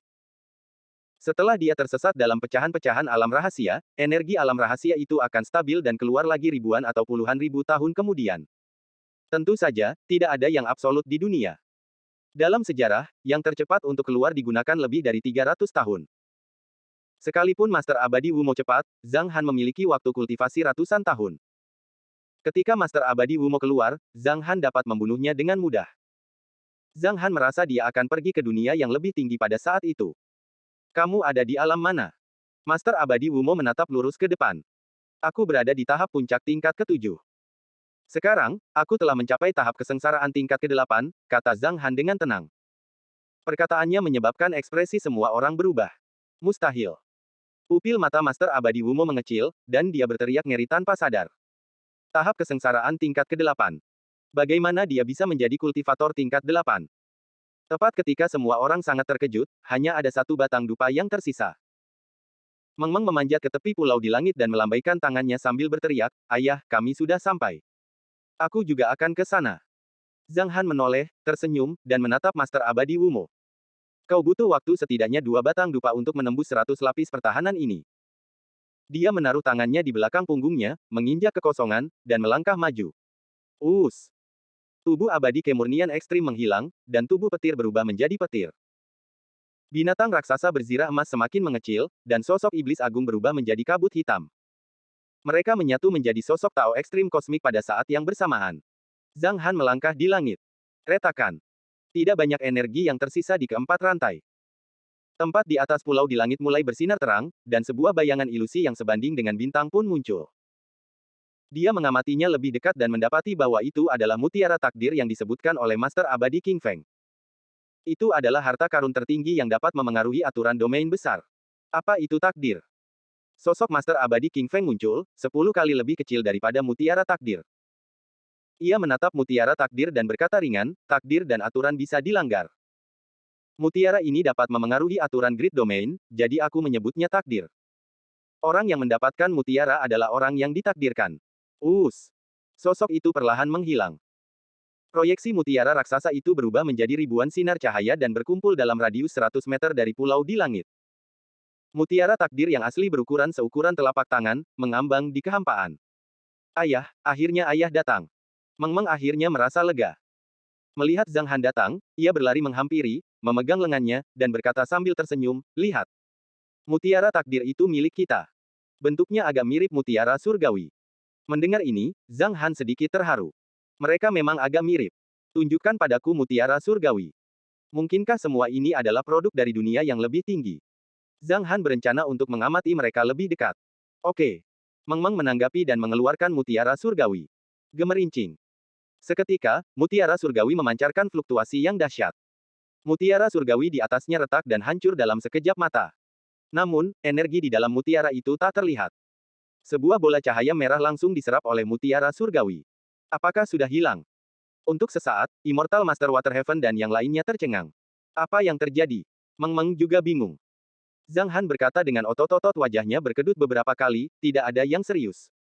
Setelah dia tersesat dalam pecahan-pecahan alam rahasia, energi alam rahasia itu akan stabil dan keluar lagi ribuan atau puluhan ribu tahun kemudian. Tentu saja, tidak ada yang absolut di dunia. Dalam sejarah, yang tercepat untuk keluar digunakan lebih dari 300 tahun. Sekalipun Master abadi Wumo cepat, Zhang Han memiliki waktu kultivasi ratusan tahun. Ketika Master abadi Wumo keluar, Zhang Han dapat membunuhnya dengan mudah. Zhang Han merasa dia akan pergi ke dunia yang lebih tinggi pada saat itu. Kamu ada di alam mana? Master abadi Wumo menatap lurus ke depan. Aku berada di tahap puncak tingkat ke-7. Sekarang, aku telah mencapai tahap kesengsaraan tingkat ke-8, kata Zhang Han dengan tenang. Perkataannya menyebabkan ekspresi semua orang berubah. Mustahil. Pupil mata Master abadi Wumo mengecil, dan dia berteriak ngeri tanpa sadar. Tahap kesengsaraan tingkat ke-8. Bagaimana dia bisa menjadi kultivator tingkat 8? Tepat ketika semua orang sangat terkejut, hanya ada satu batang dupa yang tersisa. Meng Meng memanjat ke tepi pulau di langit dan melambaikan tangannya sambil berteriak, "Ayah, kami sudah sampai. Aku juga akan ke sana." Zhang Han menoleh, tersenyum, dan menatap Master abadi Wumo. Kau butuh waktu setidaknya 2 batang dupa untuk menembus 100 lapis pertahanan ini. Dia menaruh tangannya di belakang punggungnya, menginjak kekosongan, dan melangkah maju. Tubuh abadi kemurnian ekstrim menghilang, dan tubuh petir berubah menjadi petir. Binatang raksasa berzirah emas semakin mengecil, dan sosok iblis agung berubah menjadi kabut hitam. Mereka menyatu menjadi sosok Tao ekstrim kosmik pada saat yang bersamaan. Zhang Han melangkah di langit. Retakan. Tidak banyak energi yang tersisa di keempat rantai. Tempat di atas pulau di langit mulai bersinar terang, dan sebuah bayangan ilusi yang sebanding dengan bintang pun muncul. Dia mengamatinya lebih dekat dan mendapati bahwa itu adalah mutiara takdir yang disebutkan oleh Master Abadi King Feng. Itu adalah harta karun tertinggi yang dapat memengaruhi aturan domain besar. Apa itu takdir? Sosok Master Abadi King Feng muncul, 10 kali lebih kecil daripada mutiara takdir. Ia menatap mutiara takdir dan berkata ringan, takdir dan aturan bisa dilanggar. Mutiara ini dapat memengaruhi aturan grid domain, jadi aku menyebutnya takdir. Orang yang mendapatkan mutiara adalah orang yang ditakdirkan. Sosok itu perlahan menghilang. Proyeksi mutiara raksasa itu berubah menjadi ribuan sinar cahaya dan berkumpul dalam radius 100 meter dari pulau di langit. Mutiara takdir yang asli berukuran seukuran telapak tangan, mengambang di kehampaan. Akhirnya ayah datang. Meng akhirnya merasa lega. Melihat Zhang Han datang, ia berlari menghampiri, memegang lengannya, dan berkata sambil tersenyum, lihat. Mutiara takdir itu milik kita. Bentuknya agak mirip mutiara surgawi. Mendengar ini, Zhang Han sedikit terharu. Mereka memang agak mirip. Tunjukkan padaku mutiara surgawi. Mungkinkah semua ini adalah produk dari dunia yang lebih tinggi? Zhang Han berencana untuk mengamati mereka lebih dekat. Oke. Meng menanggapi dan mengeluarkan mutiara surgawi. Gemerincing. Seketika, mutiara surgawi memancarkan fluktuasi yang dahsyat. Mutiara surgawi di atasnya retak dan hancur dalam sekejap mata. Namun, energi di dalam mutiara itu tak terlihat. Sebuah bola cahaya merah langsung diserap oleh mutiara surgawi. Apakah sudah hilang? Untuk sesaat, Immortal Master Water Heaven dan yang lainnya tercengang. Apa yang terjadi? Meng juga bingung. Zhang Han berkata dengan otot-otot wajahnya berkedut beberapa kali, tidak ada yang serius.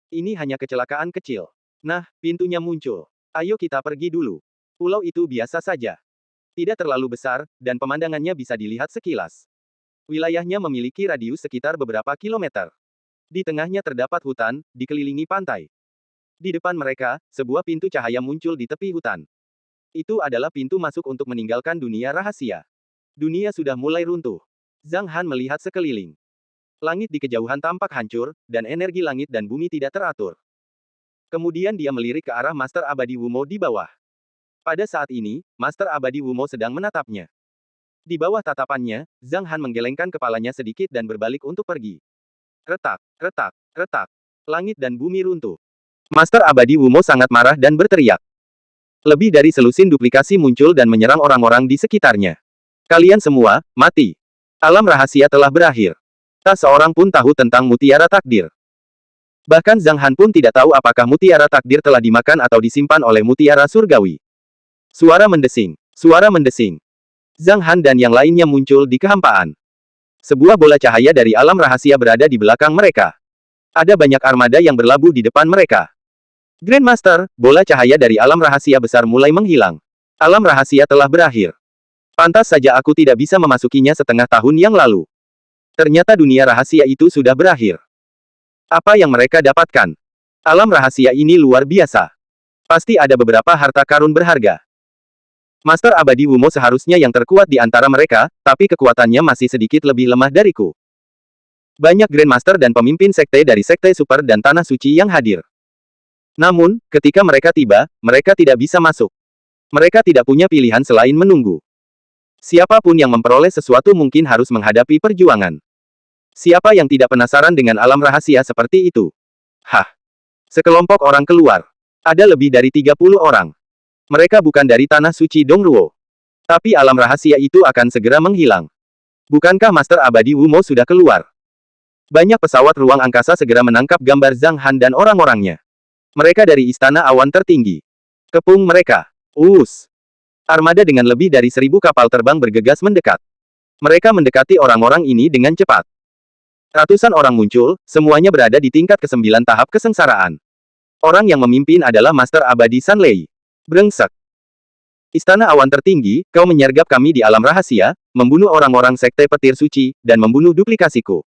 Ini hanya kecelakaan kecil. Nah, pintunya muncul. Ayo kita pergi dulu. Pulau itu biasa saja. Tidak terlalu besar, dan pemandangannya bisa dilihat sekilas. Wilayahnya memiliki radius sekitar beberapa kilometer. Di tengahnya terdapat hutan, dikelilingi pantai. Di depan mereka, sebuah pintu cahaya muncul di tepi hutan. Itu adalah pintu masuk untuk meninggalkan dunia rahasia. Dunia sudah mulai runtuh. Zhang Han melihat sekeliling. Langit di kejauhan tampak hancur, dan energi langit dan bumi tidak teratur. Kemudian dia melirik ke arah Master Abadi Wumo di bawah. Pada saat ini, Master Abadi Wumo sedang menatapnya. Di bawah tatapannya, Zhang Han menggelengkan kepalanya sedikit dan berbalik untuk pergi. Retak, retak, retak. Langit dan bumi runtuh. Master Abadi Wumo sangat marah dan berteriak. Lebih dari selusin duplikasi muncul dan menyerang orang-orang di sekitarnya. Kalian semua, mati. Alam rahasia telah berakhir. Tak seorang pun tahu tentang mutiara takdir. Bahkan Zhang Han pun tidak tahu apakah mutiara takdir telah dimakan atau disimpan oleh mutiara surgawi. Suara mendesing. Suara mendesing. Zhang Han dan yang lainnya muncul di kehampaan. Sebuah bola cahaya dari alam rahasia berada di belakang mereka. Ada banyak armada yang berlabuh di depan mereka. Grandmaster, bola cahaya dari alam rahasia besar mulai menghilang. Alam rahasia telah berakhir. Pantas saja aku tidak bisa memasukinya setengah tahun yang lalu. Ternyata dunia rahasia itu sudah berakhir. Apa yang mereka dapatkan? Alam rahasia ini luar biasa. Pasti ada beberapa harta karun berharga. Master Abadi Wumo seharusnya yang terkuat di antara mereka, tapi kekuatannya masih sedikit lebih lemah dariku. Banyak Grandmaster dan pemimpin sekte dari Sekte Super dan Tanah Suci yang hadir. Namun, ketika mereka tiba, mereka tidak bisa masuk. Mereka tidak punya pilihan selain menunggu. Siapapun yang memperoleh sesuatu mungkin harus menghadapi perjuangan. Siapa yang tidak penasaran dengan alam rahasia seperti itu? Sekelompok orang keluar. Ada lebih dari 30 orang. Mereka bukan dari Tanah Suci Dongruo. Tapi alam rahasia itu akan segera menghilang. Bukankah Master Abadi Wumo sudah keluar? Banyak pesawat ruang angkasa segera menangkap gambar Zhang Han dan orang-orangnya. Mereka dari Istana Awan Tertinggi. Kepung mereka. Armada dengan lebih dari 1000 kapal terbang bergegas mendekat. Mereka mendekati orang-orang ini dengan cepat. Ratusan orang muncul, semuanya berada di tingkat ke-9 tahap kesengsaraan. Orang yang memimpin adalah Master Abadi Sanlei. Brengsek. Istana Awan Tertinggi, kau menyergap kami di alam rahasia, membunuh orang-orang Sekte Petir Suci, dan membunuh duplikasiku.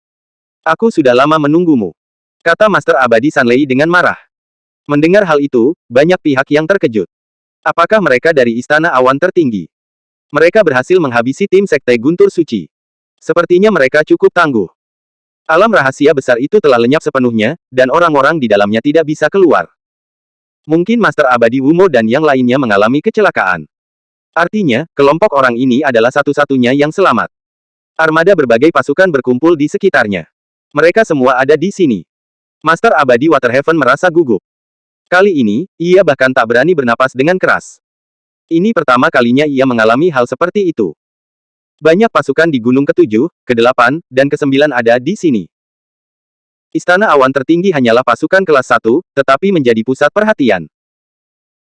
Aku sudah lama menunggumu. Kata Master Abadi Sanlei dengan marah. Mendengar hal itu, banyak pihak yang terkejut. Apakah mereka dari Istana Awan Tertinggi? Mereka berhasil menghabisi tim Sekte Guntur Suci. Sepertinya mereka cukup tangguh. Alam rahasia besar itu telah lenyap sepenuhnya, dan orang-orang di dalamnya tidak bisa keluar. Mungkin Master Abadi Wumo dan yang lainnya mengalami kecelakaan. Artinya, kelompok orang ini adalah satu-satunya yang selamat. Armada berbagai pasukan berkumpul di sekitarnya. Mereka semua ada di sini. Master Abadi Waterhaven merasa gugup. Kali ini, ia bahkan tak berani bernapas dengan keras. Ini pertama kalinya ia mengalami hal seperti itu. Banyak pasukan di Gunung ke-7, ke-8, dan ke-9 ada di sini. Istana Awan Tertinggi hanyalah pasukan kelas 1, tetapi menjadi pusat perhatian.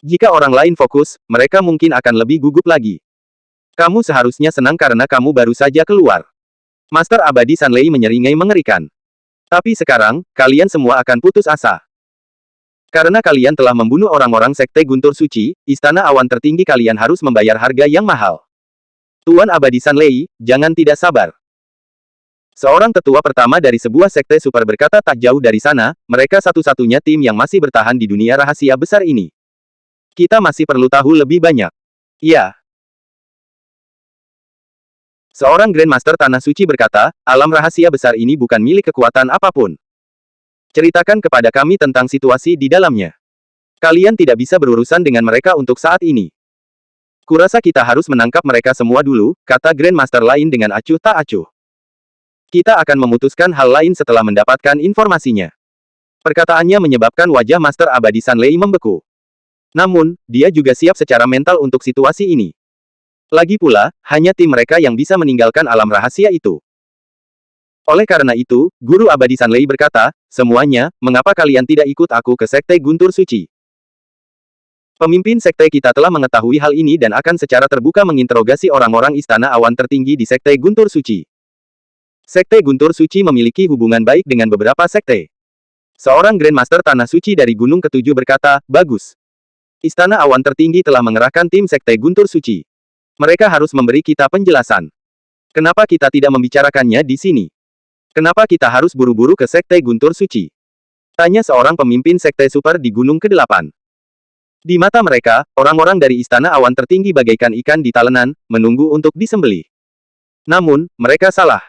Jika orang lain fokus, mereka mungkin akan lebih gugup lagi. Kamu seharusnya senang karena kamu baru saja keluar. Master Abadi Sanlei menyeringai mengerikan. Tapi sekarang, kalian semua akan putus asa. Karena kalian telah membunuh orang-orang Sekte Guntur Suci, Istana Awan Tertinggi kalian harus membayar harga yang mahal. Tuan Abadi Sanlei, jangan tidak sabar. Seorang tetua pertama dari sebuah sekte super berkata tak jauh dari sana, mereka satu-satunya tim yang masih bertahan di dunia rahasia besar ini. Kita masih perlu tahu lebih banyak. Ya. Seorang Grandmaster Tanah Suci berkata, alam rahasia besar ini bukan milik kekuatan apapun. Ceritakan kepada kami tentang situasi di dalamnya. Kalian tidak bisa berurusan dengan mereka untuk saat ini. Kurasa kita harus menangkap mereka semua dulu, kata Grandmaster lain dengan acuh tak acuh. Kita akan memutuskan hal lain setelah mendapatkan informasinya. Perkataannya menyebabkan wajah Master Abadi Sanlei membeku. Namun, dia juga siap secara mental untuk situasi ini. Lagi pula, hanya tim mereka yang bisa meninggalkan alam rahasia itu. Oleh karena itu, Guru Abadi Sanlei berkata, semuanya, mengapa kalian tidak ikut aku ke Sekte Guntur Suci? Pemimpin sekte kita telah mengetahui hal ini dan akan secara terbuka menginterogasi orang-orang Istana Awan Tertinggi di Sekte Guntur Suci. Sekte Guntur Suci memiliki hubungan baik dengan beberapa sekte. Seorang Grandmaster Tanah Suci dari Gunung ke-7 berkata, bagus. Istana Awan Tertinggi telah mengerahkan tim Sekte Guntur Suci. Mereka harus memberi kita penjelasan. Kenapa kita tidak membicarakannya di sini? Kenapa kita harus buru-buru ke Sekte Guntur Suci? Tanya seorang pemimpin Sekte Super di Gunung ke-8. Di mata mereka, orang-orang dari Istana Awan Tertinggi bagaikan ikan di talenan, menunggu untuk disembelih. Namun, mereka salah.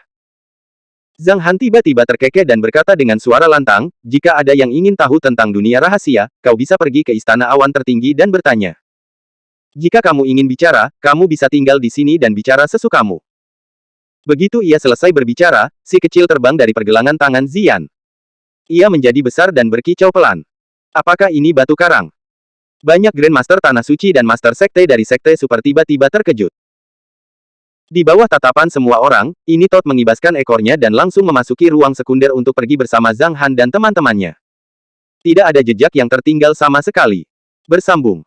Zhang Han tiba-tiba terkekeh dan berkata dengan suara lantang, jika ada yang ingin tahu tentang dunia rahasia, kau bisa pergi ke Istana Awan Tertinggi dan bertanya. Jika kamu ingin bicara, kamu bisa tinggal di sini dan bicara sesukamu. Begitu ia selesai berbicara, si kecil terbang dari pergelangan tangan Zian. Ia menjadi besar dan berkicau pelan. Apakah ini batu karang? Banyak Grandmaster Tanah Suci dan Master Sekte dari Sekte Super tiba-tiba terkejut. Di bawah tatapan semua orang, ini Todd mengibaskan ekornya dan langsung memasuki ruang sekunder untuk pergi bersama Zhang Han dan teman-temannya. Tidak ada jejak yang tertinggal sama sekali. Bersambung.